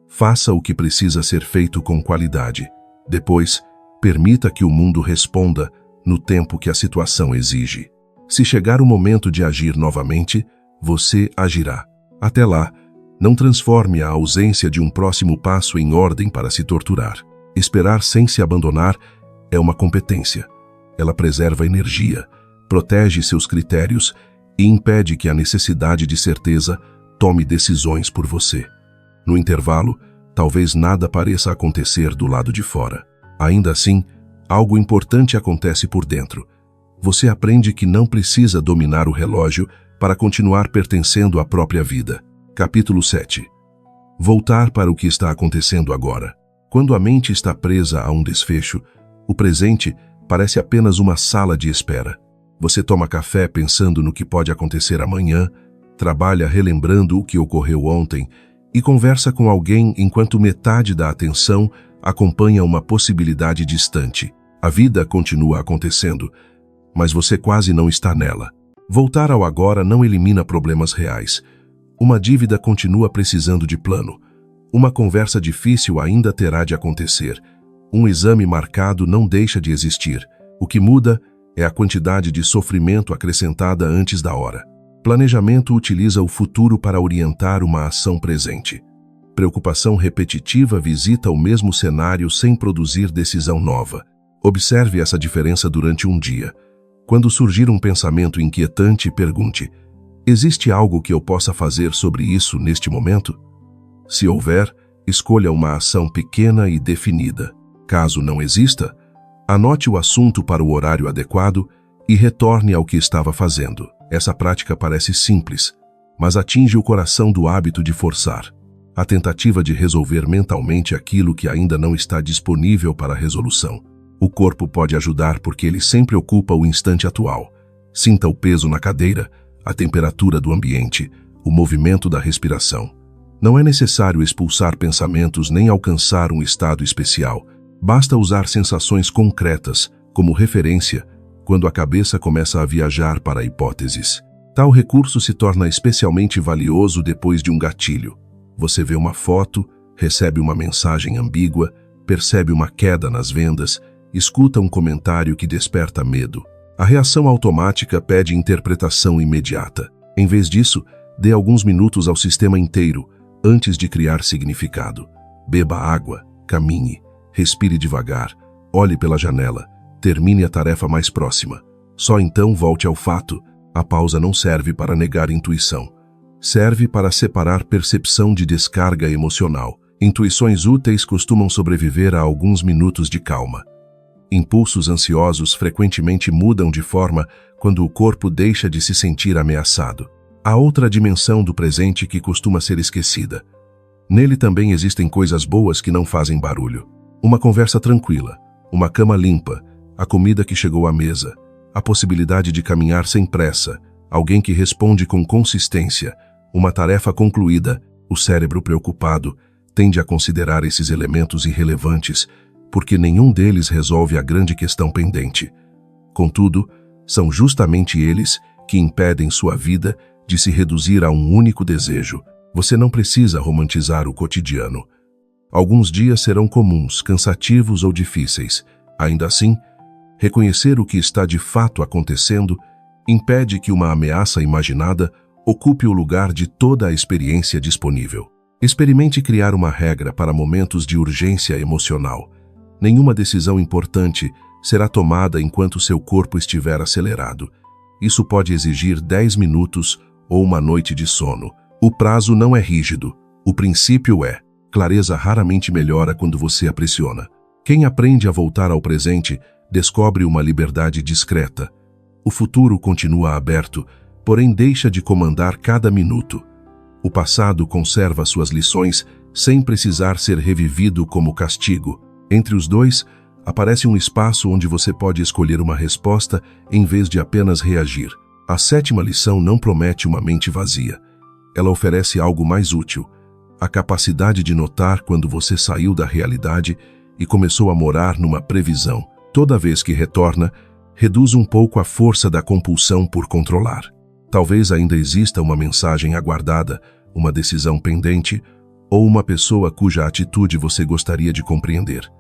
Faça o que precisa ser feito com qualidade. Depois, permita que o mundo responda no tempo que a situação exige. Se chegar o momento de agir novamente, você agirá. Até lá, não transforme a ausência de um próximo passo em ordem para se torturar. Esperar sem se abandonar é uma competência. Ela preserva energia, protege seus critérios e impede que a necessidade de certeza tome decisões por você. No intervalo, talvez nada pareça acontecer do lado de fora. Ainda assim, algo importante acontece por dentro. Você aprende que não precisa dominar o relógio para continuar pertencendo à própria vida. Capítulo 7. Voltar para o que está acontecendo agora. Quando a mente está presa a um desfecho, o presente parece apenas uma sala de espera. Você toma café pensando no que pode acontecer amanhã, trabalha relembrando o que ocorreu ontem e conversa com alguém enquanto metade da atenção acompanha uma possibilidade distante. A vida continua acontecendo, mas você quase não está nela. Voltar ao agora não elimina problemas reais. Uma dívida continua precisando de plano. Uma conversa difícil ainda terá de acontecer. Um exame marcado não deixa de existir. O que muda é a quantidade de sofrimento acrescentada antes da hora. Planejamento utiliza o futuro para orientar uma ação presente. Preocupação repetitiva visita o mesmo cenário sem produzir decisão nova. Observe essa diferença durante um dia. Quando surgir um pensamento inquietante, pergunte: existe algo que eu possa fazer sobre isso neste momento? Se houver, escolha uma ação pequena e definida. Caso não exista, anote o assunto para o horário adequado e retorne ao que estava fazendo. Essa prática parece simples, mas atinge o coração do hábito de forçar. A tentativa de resolver mentalmente aquilo que ainda não está disponível para resolução. O corpo pode ajudar porque ele sempre ocupa o instante atual. Sinta o peso na cadeira, a temperatura do ambiente, o movimento da respiração. Não é necessário expulsar pensamentos nem alcançar um estado especial. Basta usar sensações concretas como referência quando a cabeça começa a viajar para hipóteses. Tal recurso se torna especialmente valioso depois de um gatilho. Você vê uma foto, recebe uma mensagem ambígua, percebe uma queda nas vendas, escuta um comentário que desperta medo. A reação automática pede interpretação imediata. Em vez disso, dê alguns minutos ao sistema inteiro antes de criar significado. Beba água, caminhe, respire devagar, olhe pela janela, termine a tarefa mais próxima. Só então volte ao fato. A pausa não serve para negar intuição. Serve para separar percepção de descarga emocional. Intuições úteis costumam sobreviver a alguns minutos de calma. Impulsos ansiosos frequentemente mudam de forma quando o corpo deixa de se sentir ameaçado. Há outra dimensão do presente que costuma ser esquecida. Nele também existem coisas boas que não fazem barulho. Uma conversa tranquila, uma cama limpa, a comida que chegou à mesa, a possibilidade de caminhar sem pressa, alguém que responde com consistência, uma tarefa concluída. O cérebro preocupado tende a considerar esses elementos irrelevantes, porque nenhum deles resolve a grande questão pendente. Contudo, são justamente eles que impedem sua vida de se reduzir a um único desejo. Você não precisa romantizar o cotidiano. Alguns dias serão comuns, cansativos ou difíceis. Ainda assim, reconhecer o que está de fato acontecendo impede que uma ameaça imaginada ocupe o lugar de toda a experiência disponível. Experimente criar uma regra para momentos de urgência emocional. Nenhuma decisão importante será tomada enquanto seu corpo estiver acelerado. Isso pode exigir 10 minutos ou uma noite de sono. O prazo não é rígido. O princípio é: clareza raramente melhora quando você a pressiona. Quem aprende a voltar ao presente descobre uma liberdade discreta. O futuro continua aberto, porém deixa de comandar cada minuto. O passado conserva suas lições sem precisar ser revivido como castigo. Entre os dois, aparece um espaço onde você pode escolher uma resposta em vez de apenas reagir. A sétima lição não promete uma mente vazia. Ela oferece algo mais útil: a capacidade de notar quando você saiu da realidade e começou a morar numa previsão. Toda vez que retorna, reduz um pouco a força da compulsão por controlar. Talvez ainda exista uma mensagem aguardada, uma decisão pendente ou uma pessoa cuja atitude você gostaria de compreender.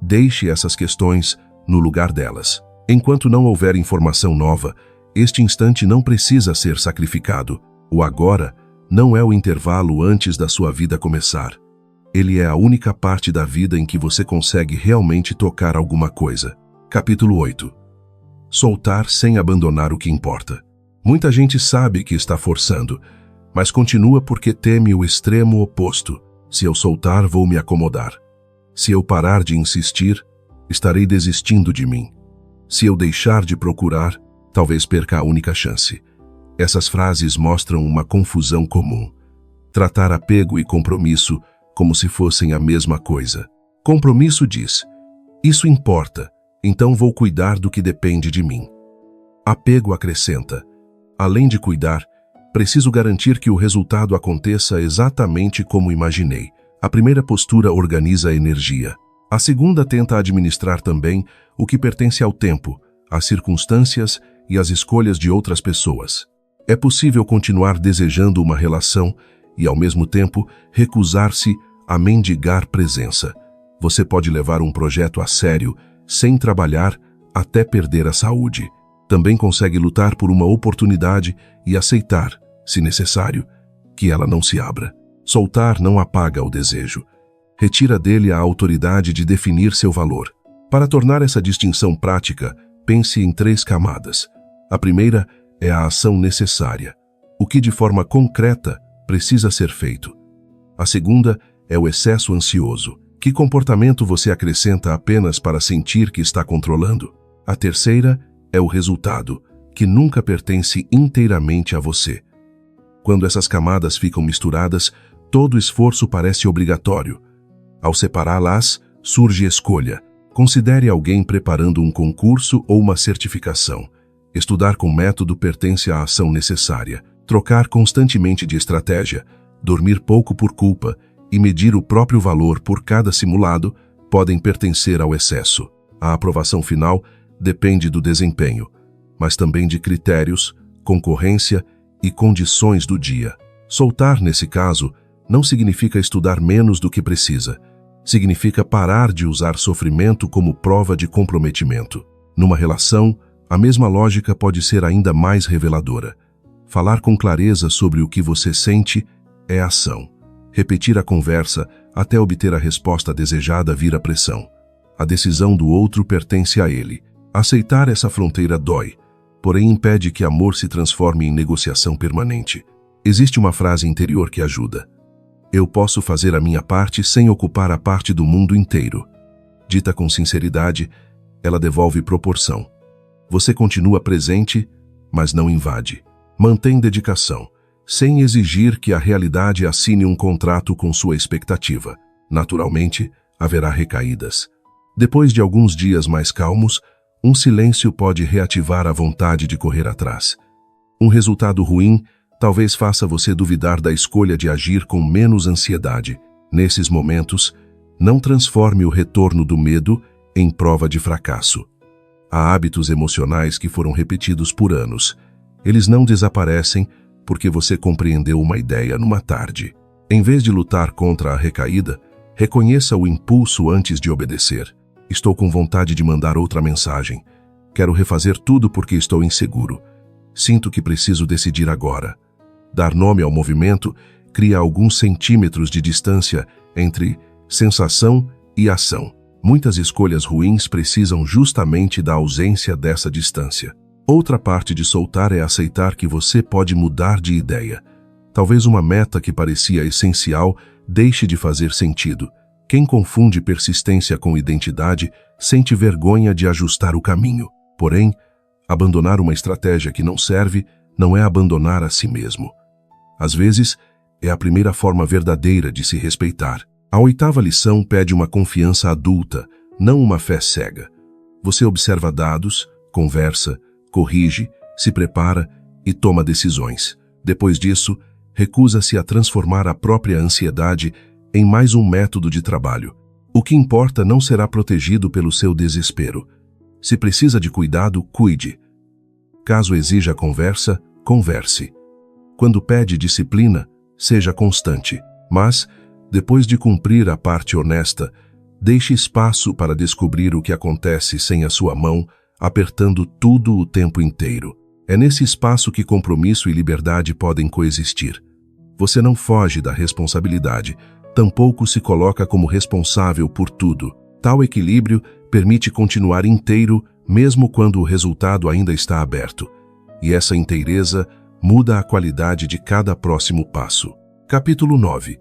Deixe essas questões no lugar delas. Enquanto não houver informação nova, este instante não precisa ser sacrificado. O agora não é o intervalo antes da sua vida começar. Ele é a única parte da vida em que você consegue realmente tocar alguma coisa. Capítulo 8. Soltar sem abandonar o que importa. Muita gente sabe que está forçando, mas continua porque teme o extremo oposto. Se eu soltar, vou me acomodar. Se eu parar de insistir, estarei desistindo de mim. Se eu deixar de procurar, talvez perca a única chance. Essas frases mostram uma confusão comum. Tratar apego e compromisso como se fossem a mesma coisa. Compromisso diz: isso importa, então vou cuidar do que depende de mim. Apego acrescenta: além de cuidar, preciso garantir que o resultado aconteça exatamente como imaginei. A primeira postura organiza a energia. A segunda tenta administrar também o que pertence ao tempo, às circunstâncias e às escolhas de outras pessoas. É possível continuar desejando uma relação e, ao mesmo tempo, recusar-se a mendigar presença. Você pode levar um projeto a sério, sem trabalhar, até perder a saúde. Também consegue lutar por uma oportunidade e aceitar, se necessário, que ela não se abra. Soltar não apaga o desejo. Retira dele a autoridade de definir seu valor. Para tornar essa distinção prática, pense em 3 camadas. A primeira é a ação necessária, o que de forma concreta precisa ser feito. A segunda é o excesso ansioso. Que comportamento você acrescenta apenas para sentir que está controlando? A terceira é o resultado, que nunca pertence inteiramente a você. Quando essas camadas ficam misturadas, todo esforço parece obrigatório. Ao separá-las, surge escolha. Considere alguém preparando um concurso ou uma certificação. Estudar com método pertence à ação necessária. Trocar constantemente de estratégia, dormir pouco por culpa e medir o próprio valor por cada simulado podem pertencer ao excesso. A aprovação final depende do desempenho, mas também de critérios, concorrência e condições do dia. Soltar, nesse caso, não significa estudar menos do que precisa. Significa parar de usar sofrimento como prova de comprometimento. Numa relação, a mesma lógica pode ser ainda mais reveladora. Falar com clareza sobre o que você sente é ação. Repetir a conversa até obter a resposta desejada vira pressão. A decisão do outro pertence a ele. Aceitar essa fronteira dói, porém impede que amor se transforme em negociação permanente. Existe uma frase interior que ajuda. Eu posso fazer a minha parte sem ocupar a parte do mundo inteiro. Dita com sinceridade, ela devolve proporção. Você continua presente, mas não invade. Mantém dedicação, sem exigir que a realidade assine um contrato com sua expectativa. Naturalmente, haverá recaídas. Depois de alguns dias mais calmos, um silêncio pode reativar a vontade de correr atrás. Um resultado ruim talvez faça você duvidar da escolha de agir com menos ansiedade. Nesses momentos, não transforme o retorno do medo em prova de fracasso. Há hábitos emocionais que foram repetidos por anos. Eles não desaparecem porque você compreendeu uma ideia numa tarde. Em vez de lutar contra a recaída, reconheça o impulso antes de obedecer. Estou com vontade de mandar outra mensagem. Quero refazer tudo porque estou inseguro. Sinto que preciso decidir agora. Dar nome ao movimento cria alguns centímetros de distância entre sensação e ação. Muitas escolhas ruins precisam justamente da ausência dessa distância. Outra parte de soltar é aceitar que você pode mudar de ideia. Talvez uma meta que parecia essencial deixe de fazer sentido. Quem confunde persistência com identidade sente vergonha de ajustar o caminho. Porém, abandonar uma estratégia que não serve não é abandonar a si mesmo. Às vezes, é a primeira forma verdadeira de se respeitar. A 8ª lição pede uma confiança adulta, não uma fé cega. Você observa dados, conversa, corrige, se prepara e toma decisões. Depois disso, recusa-se a transformar a própria ansiedade em mais um método de trabalho. O que importa não será protegido pelo seu desespero. Se precisa de cuidado, cuide. Caso exija conversa, converse. Quando pede disciplina, seja constante. Mas, depois de cumprir a parte honesta, deixe espaço para descobrir o que acontece sem a sua mão, apertando tudo o tempo inteiro. É nesse espaço que compromisso e liberdade podem coexistir. Você não foge da responsabilidade, tampouco se coloca como responsável por tudo. Tal equilíbrio permite continuar inteiro, mesmo quando o resultado ainda está aberto. E essa inteireza muda a qualidade de cada próximo passo. Capítulo 9.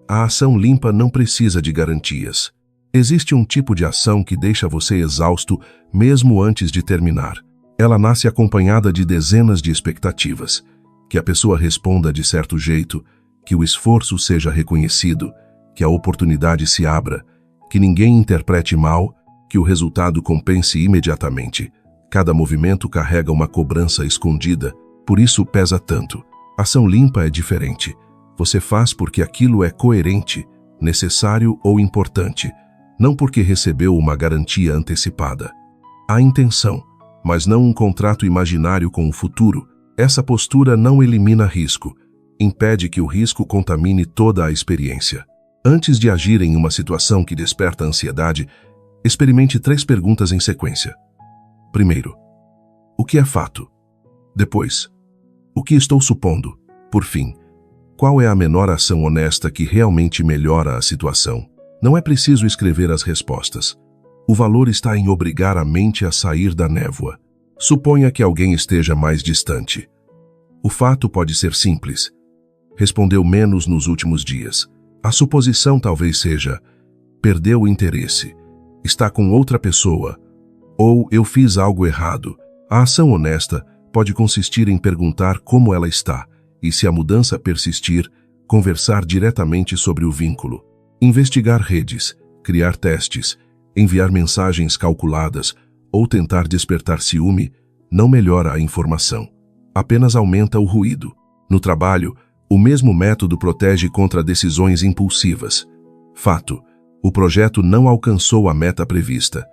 A ação limpa não precisa de garantias. Existe um tipo de ação que deixa você exausto mesmo antes de terminar. Ela nasce acompanhada de dezenas de expectativas. Que a pessoa responda de certo jeito, que o esforço seja reconhecido, que a oportunidade se abra, que ninguém interprete mal, que o resultado compense imediatamente. Cada movimento carrega uma cobrança escondida, por isso pesa tanto. Ação limpa é diferente. Você faz porque aquilo é coerente, necessário ou importante, não porque recebeu uma garantia antecipada. Há intenção, mas não um contrato imaginário com o futuro. Essa postura não elimina risco, impede que o risco contamine toda a experiência. Antes de agir em uma situação que desperta ansiedade, experimente 3 perguntas em sequência. Primeiro, o que é fato? Depois, o que estou supondo? Por fim, qual é a menor ação honesta que realmente melhora a situação? Não é preciso escrever as respostas. O valor está em obrigar a mente a sair da névoa. Suponha que alguém esteja mais distante. O fato pode ser simples. Respondeu menos nos últimos dias. A suposição talvez seja: perdeu o interesse, está com outra pessoa, ou eu fiz algo errado. A ação honesta pode consistir em perguntar como ela está, e se a mudança persistir, conversar diretamente sobre o vínculo. Investigar redes, criar testes, enviar mensagens calculadas ou tentar despertar ciúme não melhora a informação, apenas aumenta o ruído. No trabalho, o mesmo método protege contra decisões impulsivas. Fato: o projeto não alcançou a meta prevista.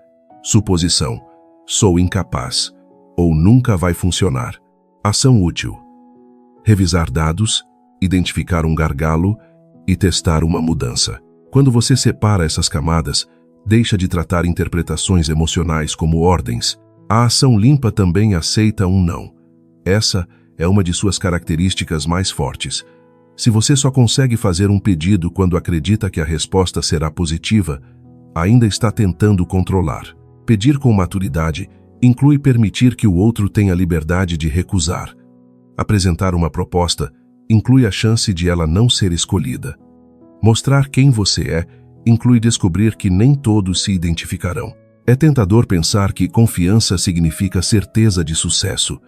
Suposição: sou incapaz, ou nunca vai funcionar. Ação útil: revisar dados, identificar um gargalo e testar uma mudança. Quando você separa essas camadas, deixa de tratar interpretações emocionais como ordens. A ação limpa também aceita um não. Essa é uma de suas características mais fortes. Se você só consegue fazer um pedido quando acredita que a resposta será positiva, ainda está tentando controlar. Pedir com maturidade inclui permitir que o outro tenha liberdade de recusar. Apresentar uma proposta inclui a chance de ela não ser escolhida. Mostrar quem você é inclui descobrir que nem todos se identificarão. É tentador pensar que confiança significa certeza de sucesso.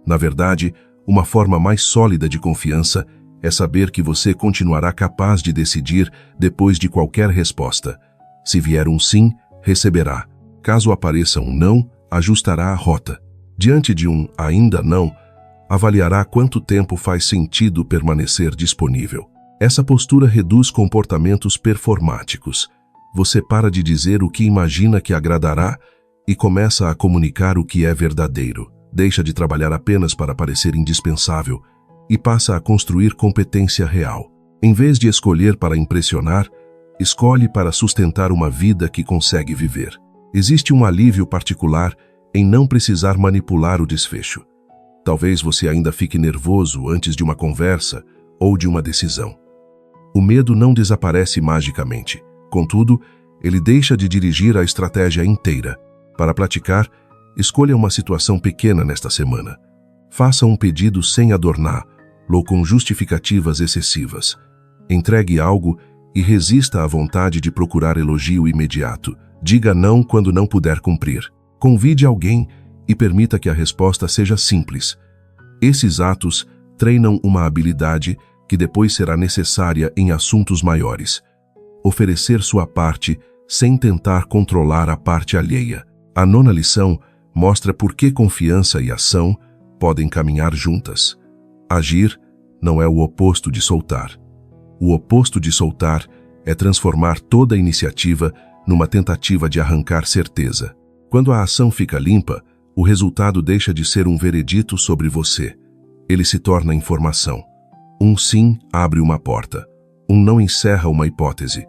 Na verdade, uma forma mais sólida de confiança é saber que você continuará capaz de decidir depois de qualquer resposta. Se vier um sim, receberá. Caso apareça um não, ajustará a rota. Diante de um ainda não, avaliará quanto tempo faz sentido permanecer disponível. Essa postura reduz comportamentos performáticos. Você para de dizer o que imagina que agradará e começa a comunicar o que é verdadeiro. Deixa de trabalhar apenas para parecer indispensável e passa a construir competência real. Em vez de escolher para impressionar, escolhe para sustentar uma vida que consegue viver. Existe um alívio particular em não precisar manipular o desfecho. Talvez você ainda fique nervoso antes de uma conversa ou de uma decisão. O medo não desaparece magicamente. Contudo, ele deixa de dirigir a estratégia inteira. Para praticar, escolha uma situação pequena nesta semana. Faça um pedido sem adorná-lo com justificativas excessivas. Entregue algo e resista à vontade de procurar elogio imediato. Diga não quando não puder cumprir. Convide alguém e permita que a resposta seja simples. Esses atos treinam uma habilidade que depois será necessária em assuntos maiores. Oferecer sua parte sem tentar controlar a parte alheia. A 9ª lição mostra por que confiança e ação podem caminhar juntas. Agir não é o oposto de soltar. O oposto de soltar é transformar toda a iniciativa numa tentativa de arrancar certeza. Quando a ação fica limpa, o resultado deixa de ser um veredito sobre você. Ele se torna informação. Um sim abre uma porta. Um não encerra uma hipótese.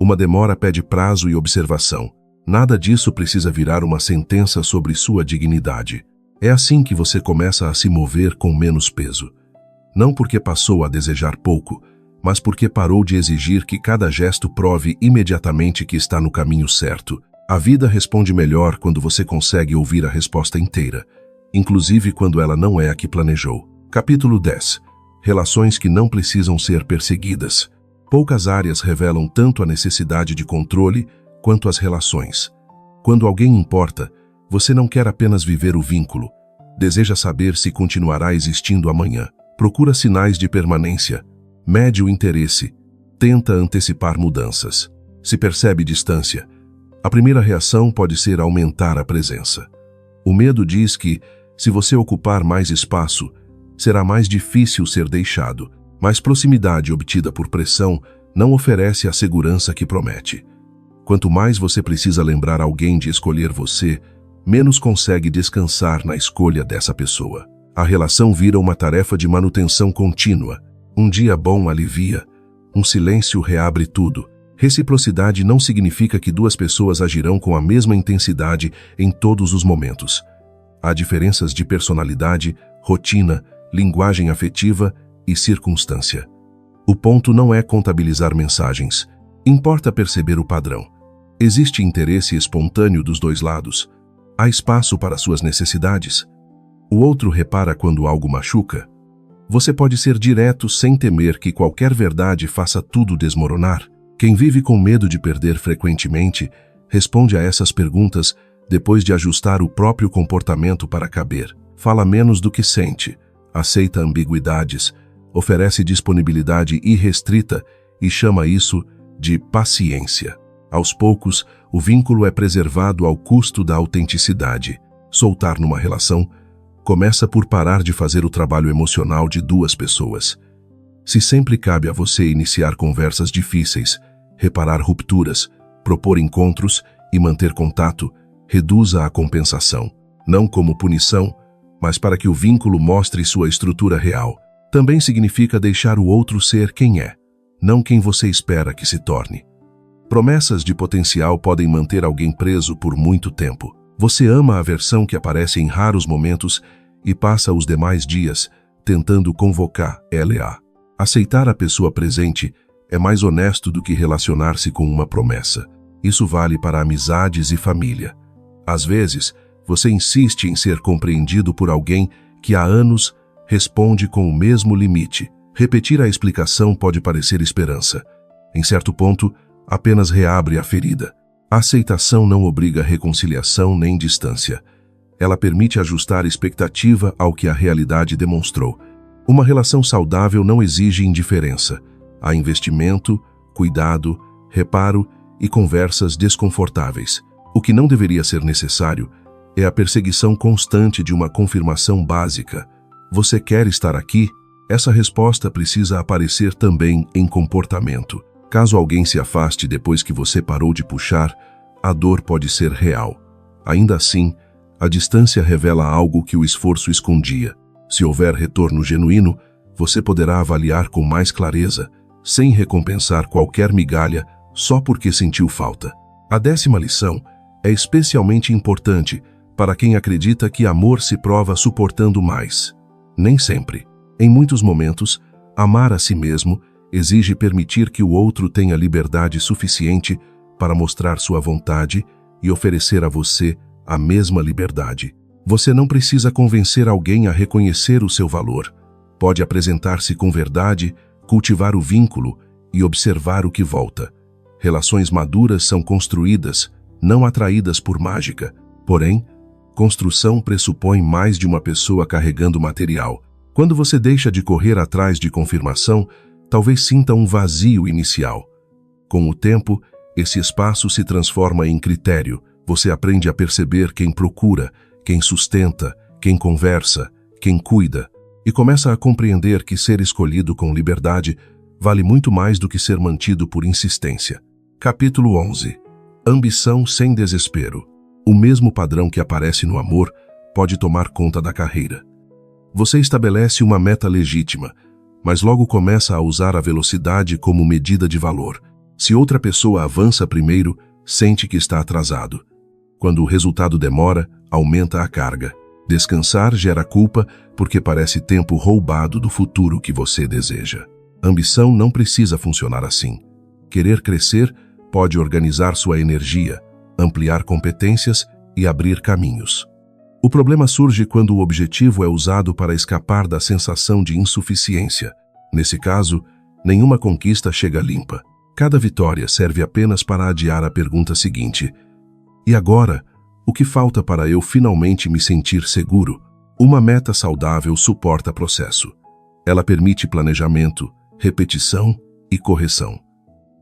Uma demora pede prazo e observação. Nada disso precisa virar uma sentença sobre sua dignidade. É assim que você começa a se mover com menos peso. Não porque passou a desejar pouco, mas porque parou de exigir que cada gesto prove imediatamente que está no caminho certo. A vida responde melhor quando você consegue ouvir a resposta inteira, inclusive quando ela não é a que planejou. Capítulo 10. Relações que não precisam ser perseguidas. Poucas áreas revelam tanto a necessidade de controle quanto as relações. Quando alguém importa, você não quer apenas viver o vínculo. Deseja saber se continuará existindo amanhã. Procura sinais de permanência. Mede o interesse. Tenta antecipar mudanças. Se percebe distância, a primeira reação pode ser aumentar a presença. O medo diz que, se você ocupar mais espaço, será mais difícil ser deixado, mas proximidade obtida por pressão não oferece a segurança que promete. Quanto mais você precisa lembrar alguém de escolher você, menos consegue descansar na escolha dessa pessoa. A relação vira uma tarefa de manutenção contínua. Um dia bom alivia, um silêncio reabre tudo. Reciprocidade não significa que duas pessoas agirão com a mesma intensidade em todos os momentos. Há diferenças de personalidade, rotina, linguagem afetiva e circunstância. O ponto não é contabilizar mensagens. Importa perceber o padrão. Existe interesse espontâneo dos dois lados. Há espaço para suas necessidades. O outro repara quando algo machuca. Você pode ser direto sem temer que qualquer verdade faça tudo desmoronar. Quem vive com medo de perder frequentemente responde a essas perguntas depois de ajustar o próprio comportamento para caber. Fala menos do que sente, aceita ambiguidades, oferece disponibilidade irrestrita e chama isso de paciência. Aos poucos, o vínculo é preservado ao custo da autenticidade. Soltar numa relação começa por parar de fazer o trabalho emocional de duas pessoas. Se sempre cabe a você iniciar conversas difíceis, reparar rupturas, propor encontros e manter contato, reduza a compensação, não como punição, mas para que o vínculo mostre sua estrutura real. Também significa deixar o outro ser quem é, não quem você espera que se torne. Promessas de potencial podem manter alguém preso por muito tempo. Você ama a versão que aparece em raros momentos e passa os demais dias tentando convocar ela. Aceitar a pessoa presente é mais honesto do que relacionar-se com uma promessa. Isso vale para amizades e família. Às vezes, você insiste em ser compreendido por alguém que há anos responde com o mesmo limite. Repetir a explicação pode parecer esperança. Em certo ponto, apenas reabre a ferida. A aceitação não obriga reconciliação nem distância. Ela permite ajustar a expectativa ao que a realidade demonstrou. Uma relação saudável não exige indiferença. Há investimento, cuidado, reparo e conversas desconfortáveis. O que não deveria ser necessário é a perseguição constante de uma confirmação básica. Você quer estar aqui? Essa resposta precisa aparecer também em comportamento. Caso alguém se afaste depois que você parou de puxar, a dor pode ser real. Ainda assim, a distância revela algo que o esforço escondia. Se houver retorno genuíno, você poderá avaliar com mais clareza, sem recompensar qualquer migalha só porque sentiu falta. A 10ª lição é especialmente importante para quem acredita que amor se prova suportando mais. Nem sempre. Em muitos momentos, amar a si mesmo exige permitir que o outro tenha liberdade suficiente para mostrar sua vontade e oferecer a você a mesma liberdade. Você não precisa convencer alguém a reconhecer o seu valor. Pode apresentar-se com verdade, cultivar o vínculo e observar o que volta. Relações maduras são construídas, não atraídas por mágica. Porém, construção pressupõe mais de uma pessoa carregando material. Quando você deixa de correr atrás de confirmação, talvez sinta um vazio inicial. Com o tempo, esse espaço se transforma em critério. Você aprende a perceber quem procura, quem sustenta, quem conversa, quem cuida, e começa a compreender que ser escolhido com liberdade vale muito mais do que ser mantido por insistência. Capítulo 11. Ambição sem desespero. O mesmo padrão que aparece no amor pode tomar conta da carreira. Você estabelece uma meta legítima, mas logo começa a usar a velocidade como medida de valor. Se outra pessoa avança primeiro, sente que está atrasado. Quando o resultado demora, aumenta a carga. Descansar gera culpa porque parece tempo roubado do futuro que você deseja. Ambição não precisa funcionar assim. Querer crescer pode organizar sua energia, ampliar competências e abrir caminhos. O problema surge quando o objetivo é usado para escapar da sensação de insuficiência. Nesse caso, nenhuma conquista chega limpa. Cada vitória serve apenas para adiar a pergunta seguinte: e agora, o que falta para eu finalmente me sentir seguro? Uma meta saudável suporta processo. Ela permite planejamento, repetição e correção.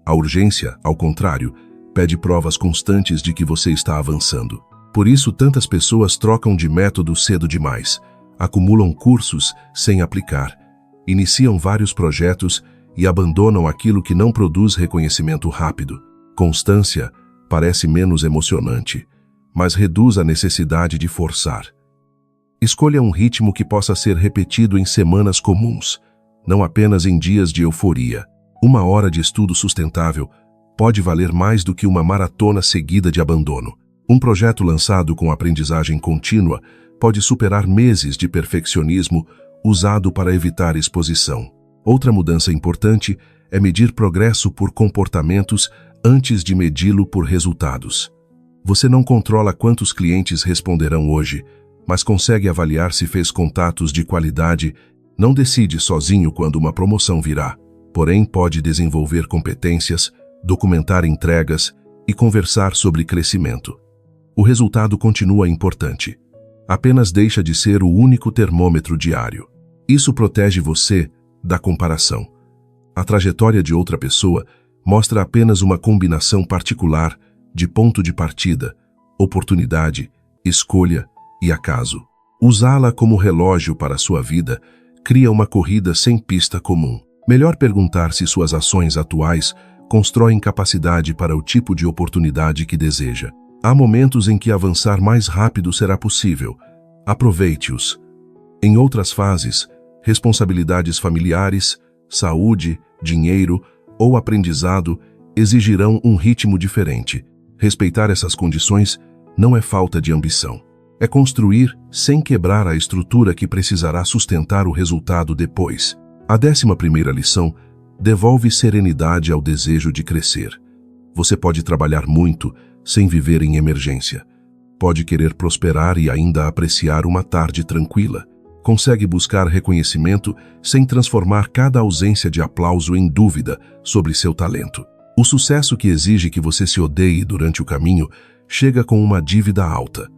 A urgência, ao contrário, pede provas constantes de que você está avançando. Por isso, tantas pessoas trocam de método cedo demais, acumulam cursos sem aplicar, iniciam vários projetos e abandonam aquilo que não produz reconhecimento rápido. Constância parece menos emocionante, mas reduz a necessidade de forçar. Escolha um ritmo que possa ser repetido em semanas comuns, não apenas em dias de euforia. 1 hora de estudo sustentável pode valer mais do que uma maratona seguida de abandono. Um projeto lançado com aprendizagem contínua pode superar meses de perfeccionismo usado para evitar exposição. Outra mudança importante é medir progresso por comportamentos antes de medi-lo por resultados. Você não controla quantos clientes responderão hoje, mas consegue avaliar se fez contatos de qualidade. Não decide sozinho quando uma promoção virá, porém pode desenvolver competências, documentar entregas e conversar sobre crescimento. O resultado continua importante. Apenas deixa de ser o único termômetro diário. Isso protege você da comparação. A trajetória de outra pessoa mostra apenas uma combinação particular de ponto de partida, oportunidade, escolha e acaso. Usá-la como relógio para sua vida cria uma corrida sem pista comum. Melhor perguntar se suas ações atuais constroem capacidade para o tipo de oportunidade que deseja. Há momentos em que avançar mais rápido será possível. Aproveite-os. Em outras fases, Responsabilidades familiares, saúde, dinheiro ou aprendizado exigirão um ritmo diferente. Respeitar essas condições não é falta de ambição. É construir sem quebrar a estrutura que precisará sustentar o resultado depois. A 11ª lição devolve serenidade ao desejo de crescer. Você pode trabalhar muito sem viver em emergência. Pode querer prosperar e ainda apreciar uma tarde tranquila. Consegue buscar reconhecimento sem transformar cada ausência de aplauso em dúvida sobre seu talento. O sucesso que exige que você se odeie durante o caminho chega com uma dívida alta.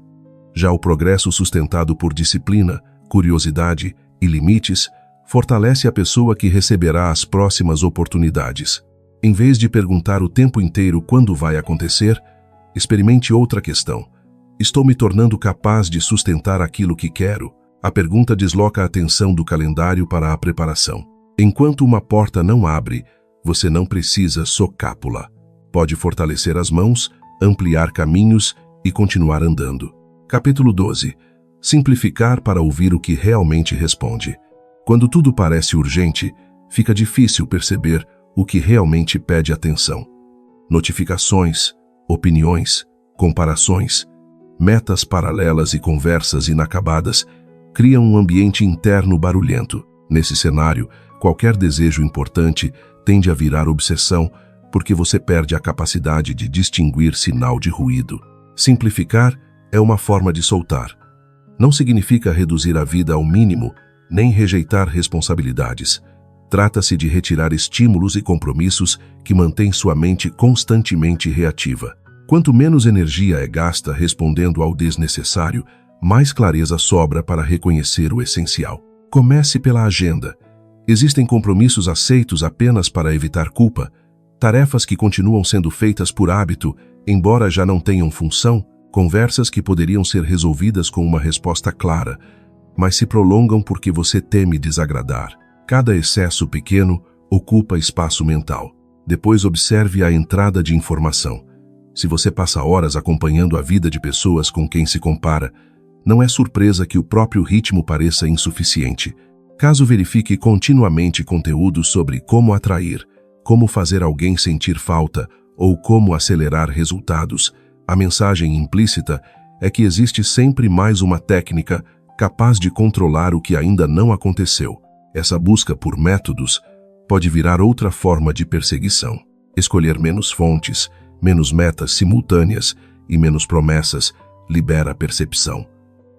Já o progresso sustentado por disciplina, curiosidade e limites fortalece a pessoa que receberá as próximas oportunidades. Em vez de perguntar o tempo inteiro quando vai acontecer, experimente outra questão. Estou me tornando capaz de sustentar aquilo que quero? A pergunta desloca a atenção do calendário para a preparação. Enquanto uma porta não abre, você não precisa socá-la. Pode fortalecer as mãos, ampliar caminhos e continuar andando. Capítulo 12. Simplificar para ouvir o que realmente responde. Quando tudo parece urgente, fica difícil perceber o que realmente pede atenção. Notificações, opiniões, comparações, metas paralelas e conversas inacabadas criam um ambiente interno barulhento. Nesse cenário, qualquer desejo importante tende a virar obsessão porque você perde a capacidade de distinguir sinal de ruído. Simplificar é uma forma de soltar. Não significa reduzir a vida ao mínimo, nem rejeitar responsabilidades. Trata-se de retirar estímulos e compromissos que mantêm sua mente constantemente reativa. Quanto menos energia é gasta respondendo ao desnecessário, mais clareza sobra para reconhecer o essencial. Comece pela agenda. Existem compromissos aceitos apenas para evitar culpa, tarefas que continuam sendo feitas por hábito, embora já não tenham função, conversas que poderiam ser resolvidas com uma resposta clara, mas se prolongam porque você teme desagradar. Cada excesso pequeno ocupa espaço mental. Depois observe a entrada de informação. Se você passa horas acompanhando a vida de pessoas com quem se compara, não é surpresa que o próprio ritmo pareça insuficiente. Caso verifique continuamente conteúdos sobre como atrair, como fazer alguém sentir falta ou como acelerar resultados, a mensagem implícita é que existe sempre mais uma técnica capaz de controlar o que ainda não aconteceu. Essa busca por métodos pode virar outra forma de perseguição. Escolher menos fontes, menos metas simultâneas e menos promessas libera a percepção.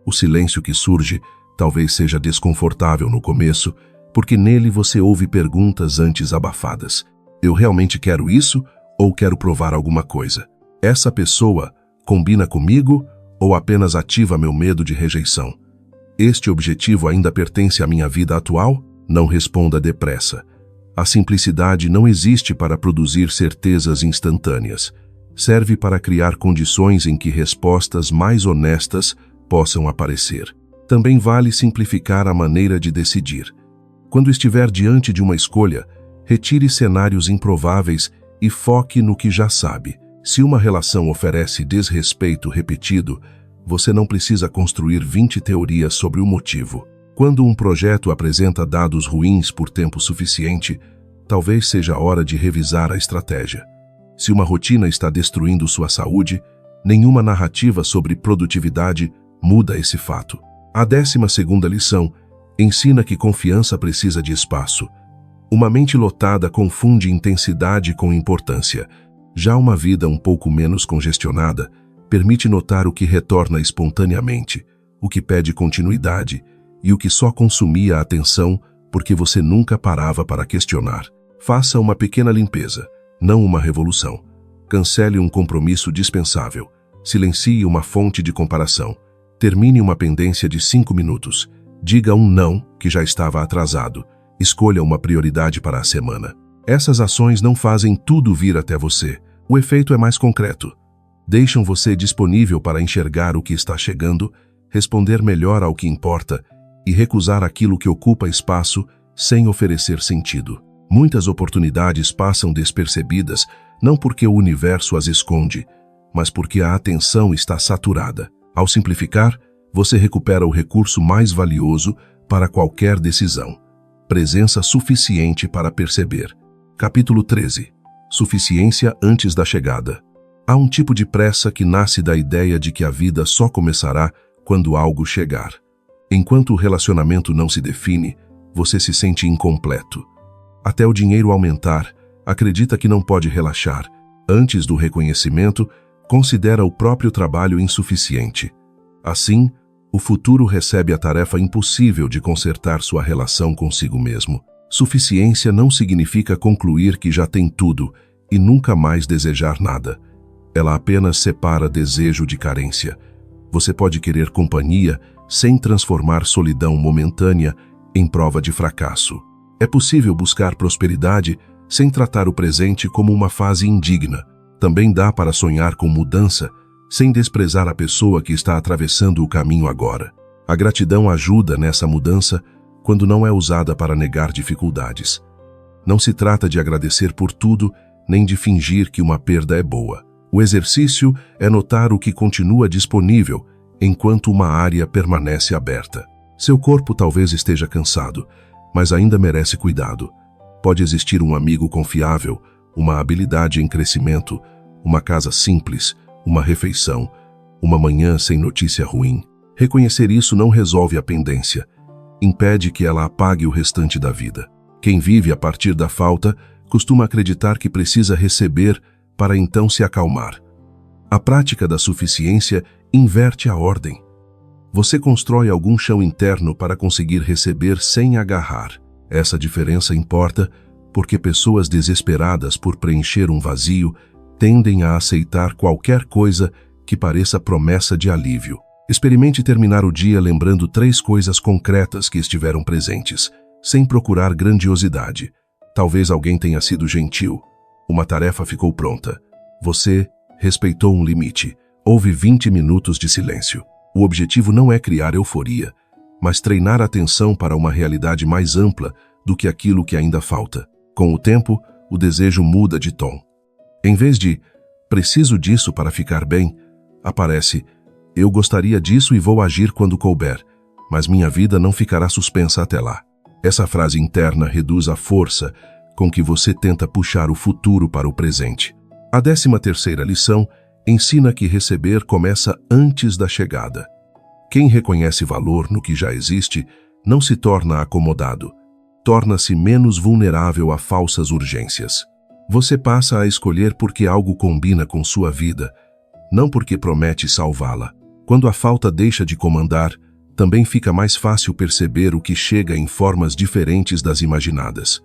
O silêncio que surge talvez seja desconfortável no começo, porque nele você ouve perguntas antes abafadas. Eu realmente quero isso ou quero provar alguma coisa? Essa pessoa combina comigo ou apenas ativa meu medo de rejeição? Este objetivo ainda pertence à minha vida atual? Não responda depressa. A simplicidade não existe para produzir certezas instantâneas. Serve para criar condições em que respostas mais honestas possam aparecer. Também vale simplificar a maneira de decidir. Quando estiver diante de uma escolha, retire cenários improváveis e foque no que já sabe. Se uma relação oferece desrespeito repetido, você não precisa construir 20 teorias sobre o motivo. Quando um projeto apresenta dados ruins por tempo suficiente, talvez seja a hora de revisar a estratégia. Se uma rotina está destruindo sua saúde, nenhuma narrativa sobre produtividade muda esse fato. A 12ª lição ensina que confiança precisa de espaço. Uma mente lotada confunde intensidade com importância. Já uma vida um pouco menos congestionada permite notar o que retorna espontaneamente, o que pede continuidade e o que só consumia a atenção porque você nunca parava para questionar. Faça uma pequena limpeza, não uma revolução. Cancele um compromisso dispensável. Silencie uma fonte de comparação. Termine uma pendência de 5 minutos. Diga um não que já estava atrasado. Escolha uma prioridade para a semana. Essas ações não fazem tudo vir até você. O efeito é mais concreto. Deixam você disponível para enxergar o que está chegando, responder melhor ao que importa e recusar aquilo que ocupa espaço sem oferecer sentido. Muitas oportunidades passam despercebidas, não porque o universo as esconde, mas porque a atenção está saturada. Ao simplificar, você recupera o recurso mais valioso para qualquer decisão. Presença suficiente para perceber. Capítulo 13. Suficiência antes da chegada. Há um tipo de pressa que nasce da ideia de que a vida só começará quando algo chegar. Enquanto o relacionamento não se define, você se sente incompleto. Até o dinheiro aumentar, acredita que não pode relaxar. Antes do reconhecimento, considera o próprio trabalho insuficiente. Assim, o futuro recebe a tarefa impossível de consertar sua relação consigo mesmo. Suficiência não significa concluir que já tem tudo e nunca mais desejar nada. Ela apenas separa desejo de carência. Você pode querer companhia sem transformar solidão momentânea em prova de fracasso. É possível buscar prosperidade sem tratar o presente como uma fase indigna. Também dá para sonhar com mudança sem desprezar a pessoa que está atravessando o caminho agora. A gratidão ajuda nessa mudança quando não é usada para negar dificuldades. Não se trata de agradecer por tudo, nem de fingir que uma perda é boa. O exercício é notar o que continua disponível enquanto uma área permanece aberta. Seu corpo talvez esteja cansado, mas ainda merece cuidado. Pode existir um amigo confiável, uma habilidade em crescimento, uma casa simples, uma refeição, uma manhã sem notícia ruim. Reconhecer isso não resolve a pendência. Impede que ela apague o restante da vida. Quem vive a partir da falta costuma acreditar que precisa receber para então se acalmar. A prática da suficiência inverte a ordem. Você constrói algum chão interno para conseguir receber sem agarrar. Essa diferença importa porque pessoas desesperadas por preencher um vazio tendem a aceitar qualquer coisa que pareça promessa de alívio. Experimente terminar o dia lembrando 3 coisas concretas que estiveram presentes, sem procurar grandiosidade. Talvez alguém tenha sido gentil. Uma tarefa ficou pronta. Você respeitou um limite. Houve 20 minutos de silêncio. O objetivo não é criar euforia, mas treinar a atenção para uma realidade mais ampla do que aquilo que ainda falta. Com o tempo, o desejo muda de tom. Em vez de "preciso disso para ficar bem", aparece "eu gostaria disso e vou agir quando couber, mas minha vida não ficará suspensa até lá". Essa frase interna reduz a força com que você tenta puxar o futuro para o presente. A 13ª lição ensina que receber começa antes da chegada. Quem reconhece valor no que já existe não se torna acomodado, torna-se menos vulnerável a falsas urgências. Você passa a escolher porque algo combina com sua vida, não porque promete salvá-la. Quando a falta deixa de comandar, também fica mais fácil perceber o que chega em formas diferentes das imaginadas.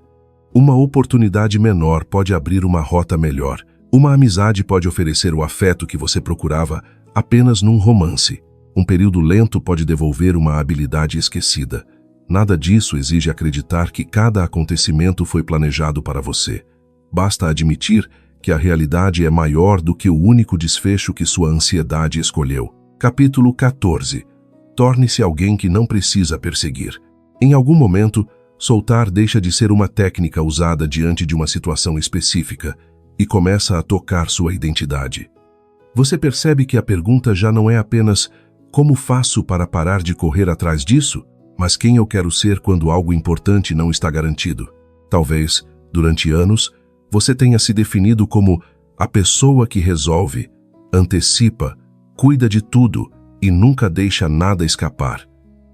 Uma oportunidade menor pode abrir uma rota melhor. Uma amizade pode oferecer o afeto que você procurava apenas num romance. Um período lento pode devolver uma habilidade esquecida. Nada disso exige acreditar que cada acontecimento foi planejado para você. Basta admitir que a realidade é maior do que o único desfecho que sua ansiedade escolheu. Capítulo 14. Torne-se alguém que não precisa perseguir. Em algum momento, soltar deixa de ser uma técnica usada diante de uma situação específica e começa a tocar sua identidade. Você percebe que a pergunta já não é apenas "como faço para parar de correr atrás disso?", mas "quem eu quero ser quando algo importante não está garantido?". Talvez, durante anos, você tenha se definido como a pessoa que resolve, antecipa, cuida de tudo e nunca deixa nada escapar.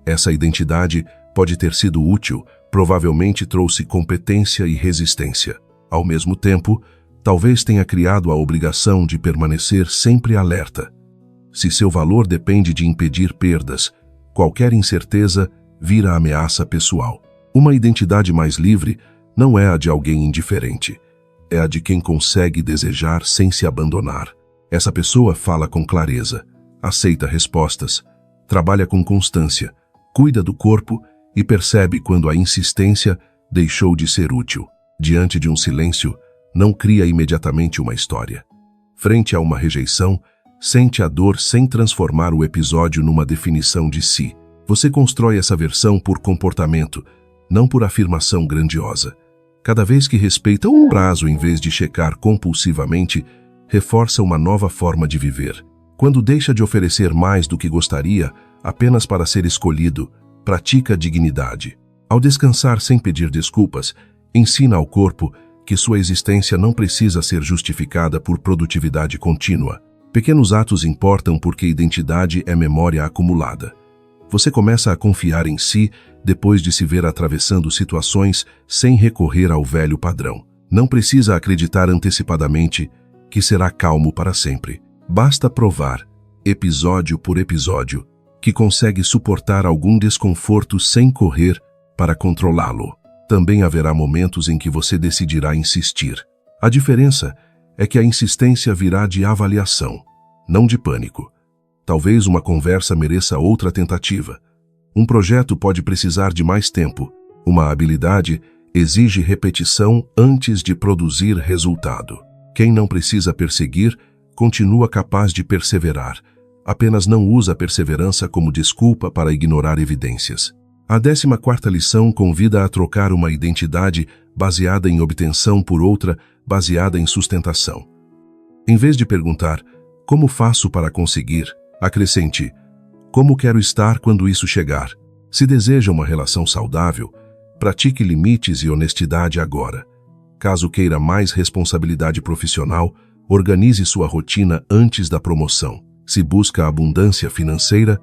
Essa identidade pode ter sido útil, provavelmente trouxe competência e resistência. Ao mesmo tempo, talvez tenha criado a obrigação de permanecer sempre alerta. Se seu valor depende de impedir perdas, qualquer incerteza vira ameaça pessoal. Uma identidade mais livre não é a de alguém indiferente, é a de quem consegue desejar sem se abandonar. Essa pessoa fala com clareza, aceita respostas, trabalha com constância, cuida do corpo e percebe quando a insistência deixou de ser útil. Diante de um silêncio, não cria imediatamente uma história. Frente a uma rejeição, sente a dor sem transformar o episódio numa definição de si. Você constrói essa versão por comportamento, não por afirmação grandiosa. Cada vez que respeita um prazo em vez de checar compulsivamente, reforça uma nova forma de viver. Quando deixa de oferecer mais do que gostaria, apenas para ser escolhido, pratica a dignidade. Ao descansar sem pedir desculpas, ensina ao corpo que sua existência não precisa ser justificada por produtividade contínua. Pequenos atos importam porque identidade é memória acumulada. Você começa a confiar em si depois de se ver atravessando situações sem recorrer ao velho padrão. Não precisa acreditar antecipadamente que será calmo para sempre. Basta provar, episódio por episódio, que consegue suportar algum desconforto sem correr para controlá-lo. Também haverá momentos em que você decidirá insistir. A diferença é que a insistência virá de avaliação, não de pânico. Talvez uma conversa mereça outra tentativa. Um projeto pode precisar de mais tempo. Uma habilidade exige repetição antes de produzir resultado. Quem não precisa perseguir, continua capaz de perseverar. Apenas não usa a perseverança como desculpa para ignorar evidências. A 14ª lição convida a trocar uma identidade baseada em obtenção por outra baseada em sustentação. Em vez de perguntar, como faço para conseguir, acrescente, como quero estar quando isso chegar? Se deseja uma relação saudável, pratique limites e honestidade agora. Caso queira mais responsabilidade profissional, organize sua rotina antes da promoção. Se busca abundância financeira,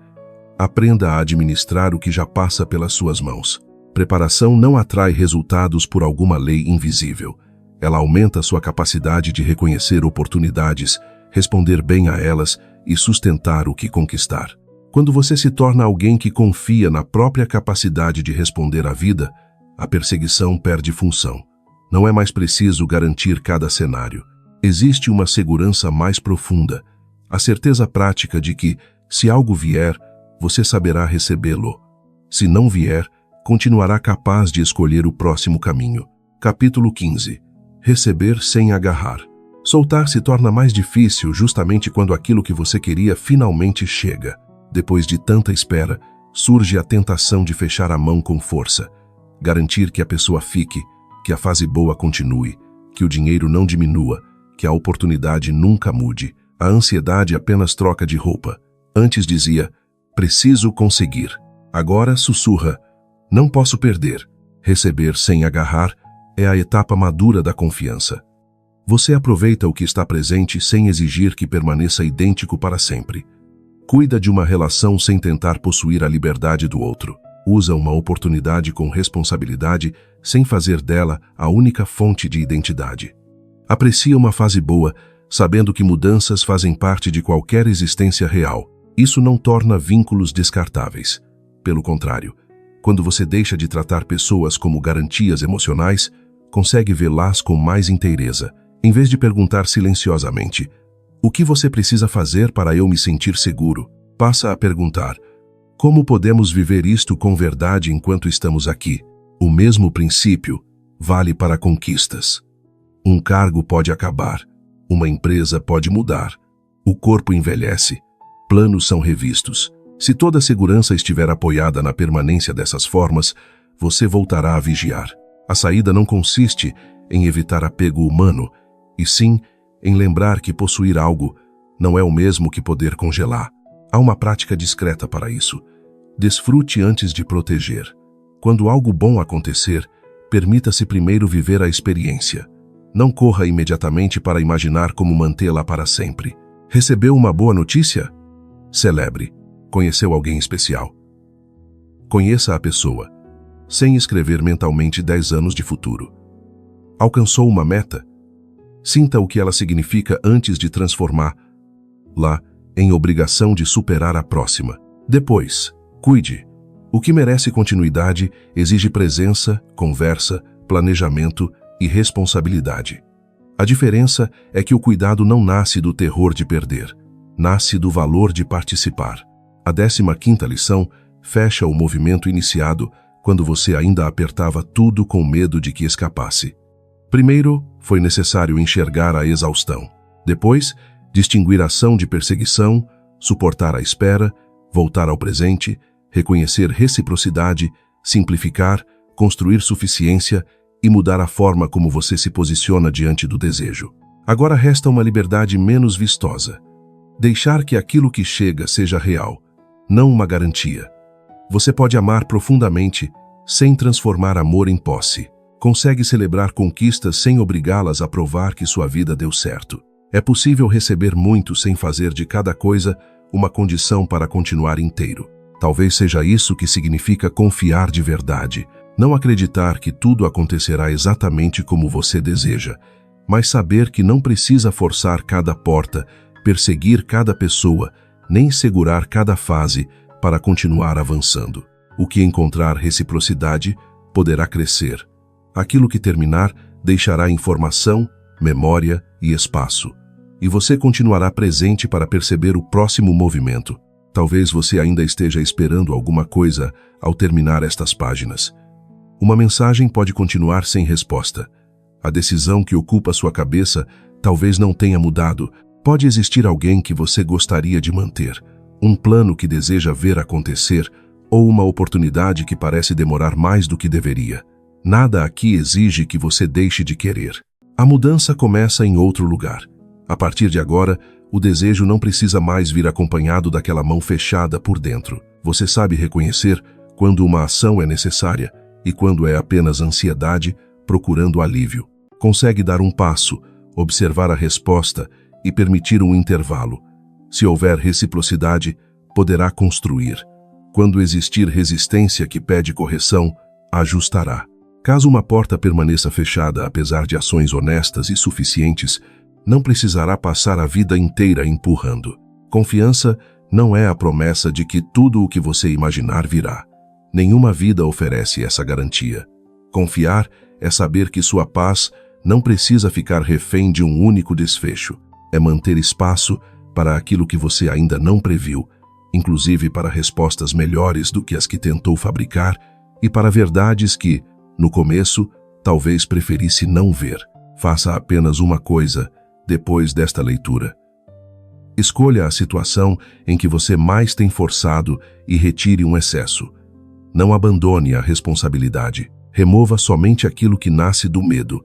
aprenda a administrar o que já passa pelas suas mãos. Preparação não atrai resultados por alguma lei invisível. Ela aumenta sua capacidade de reconhecer oportunidades, responder bem a elas e sustentar o que conquistar. Quando você se torna alguém que confia na própria capacidade de responder à vida, a perseguição perde função. Não é mais preciso garantir cada cenário. Existe uma segurança mais profunda, a certeza prática de que, se algo vier, você saberá recebê-lo. Se não vier, continuará capaz de escolher o próximo caminho. Capítulo 15. Receber sem agarrar. Soltar se torna mais difícil justamente quando aquilo que você queria finalmente chega. Depois de tanta espera, surge a tentação de fechar a mão com força. Garantir que a pessoa fique, que a fase boa continue, que o dinheiro não diminua, que a oportunidade nunca mude. A ansiedade apenas troca de roupa. Antes dizia, preciso conseguir. Agora sussurra, não posso perder. Receber sem agarrar é a etapa madura da confiança. Você aproveita o que está presente sem exigir que permaneça idêntico para sempre. Cuida de uma relação sem tentar possuir a liberdade do outro. Usa uma oportunidade com responsabilidade sem fazer dela a única fonte de identidade. Aprecia uma fase boa, sabendo que mudanças fazem parte de qualquer existência real. Isso não torna vínculos descartáveis. Pelo contrário, quando você deixa de tratar pessoas como garantias emocionais, consegue vê-las com mais inteireza. Em vez de perguntar silenciosamente, o que você precisa fazer para eu me sentir seguro? Passa a perguntar, como podemos viver isto com verdade enquanto estamos aqui? O mesmo princípio vale para conquistas. Um cargo pode acabar, uma empresa pode mudar, o corpo envelhece, planos são revistos. Se toda a segurança estiver apoiada na permanência dessas formas, você voltará a vigiar. A saída não consiste em evitar apego humano, e sim em lembrar que possuir algo não é o mesmo que poder congelar. Há uma prática discreta para isso. Desfrute antes de proteger. Quando algo bom acontecer, permita-se primeiro viver a experiência. Não corra imediatamente para imaginar como mantê-la para sempre. Recebeu uma boa notícia? Celebre. Conheceu alguém especial? Conheça a pessoa, sem escrever mentalmente 10 anos de futuro. Alcançou uma meta? Sinta o que ela significa antes de transformá-la em obrigação de superar a próxima. Depois, cuide. O que merece continuidade exige presença, conversa, planejamento e responsabilidade. A diferença é que o cuidado não nasce do terror de perder, nasce do valor de participar. A 15ª lição fecha o movimento iniciado quando você ainda apertava tudo com medo de que escapasse. Primeiro, foi necessário enxergar a exaustão. Depois, distinguir a ação de perseguição, suportar a espera, voltar ao presente, reconhecer reciprocidade, simplificar, construir suficiência e mudar a forma como você se posiciona diante do desejo. Agora resta uma liberdade menos vistosa. Deixar que aquilo que chega seja real, não uma garantia. Você pode amar profundamente sem transformar amor em posse. Consegue celebrar conquistas sem obrigá-las a provar que sua vida deu certo. É possível receber muito sem fazer de cada coisa uma condição para continuar inteiro. Talvez seja isso que significa confiar de verdade. Não acreditar que tudo acontecerá exatamente como você deseja, mas saber que não precisa forçar cada porta, perseguir cada pessoa, nem segurar cada fase para continuar avançando. O que encontrar reciprocidade poderá crescer. Aquilo que terminar deixará informação, memória e espaço. E você continuará presente para perceber o próximo movimento. Talvez você ainda esteja esperando alguma coisa ao terminar estas páginas. Uma mensagem pode continuar sem resposta. A decisão que ocupa sua cabeça talvez não tenha mudado. Pode existir alguém que você gostaria de manter, um plano que deseja ver acontecer ou uma oportunidade que parece demorar mais do que deveria. Nada aqui exige que você deixe de querer. A mudança começa em outro lugar. A partir de agora, o desejo não precisa mais vir acompanhado daquela mão fechada por dentro. Você sabe reconhecer quando uma ação é necessária e quando é apenas ansiedade procurando alívio. Consegue dar um passo, observar a resposta e permitir um intervalo. Se houver reciprocidade, poderá construir. Quando existir resistência que pede correção, ajustará. Caso uma porta permaneça fechada apesar de ações honestas e suficientes, não precisará passar a vida inteira empurrando. Confiança não é a promessa de que tudo o que você imaginar virá. Nenhuma vida oferece essa garantia. Confiar é saber que sua paz não precisa ficar refém de um único desfecho. É manter espaço para aquilo que você ainda não previu, inclusive para respostas melhores do que as que tentou fabricar e para verdades que, no começo, talvez preferisse não ver. Faça apenas uma coisa depois desta leitura. Escolha a situação em que você mais tem forçado e retire um excesso. Não abandone a responsabilidade. Remova somente aquilo que nasce do medo.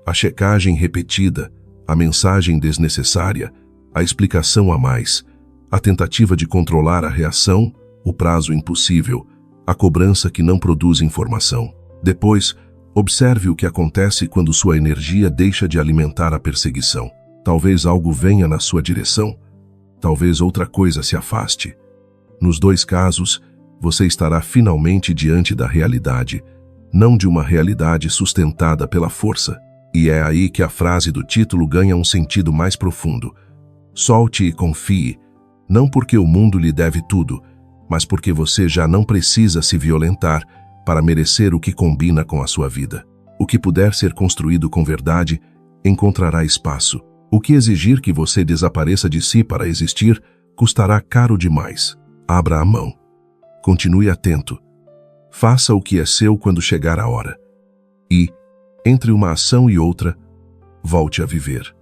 A checagem repetida, a mensagem desnecessária, a explicação a mais, a tentativa de controlar a reação, o prazo impossível, a cobrança que não produz informação. Depois, observe o que acontece quando sua energia deixa de alimentar a perseguição. Talvez algo venha na sua direção, talvez outra coisa se afaste. Nos dois casos, você estará finalmente diante da realidade, não de uma realidade sustentada pela força. E é aí que a frase do título ganha um sentido mais profundo. Solte e confie, não porque o mundo lhe deve tudo, mas porque você já não precisa se violentar para merecer o que combina com a sua vida. O que puder ser construído com verdade, encontrará espaço. O que exigir que você desapareça de si para existir, custará caro demais. Abra a mão. Continue atento. Faça o que é seu quando chegar a hora. E, entre uma ação e outra, volte a viver.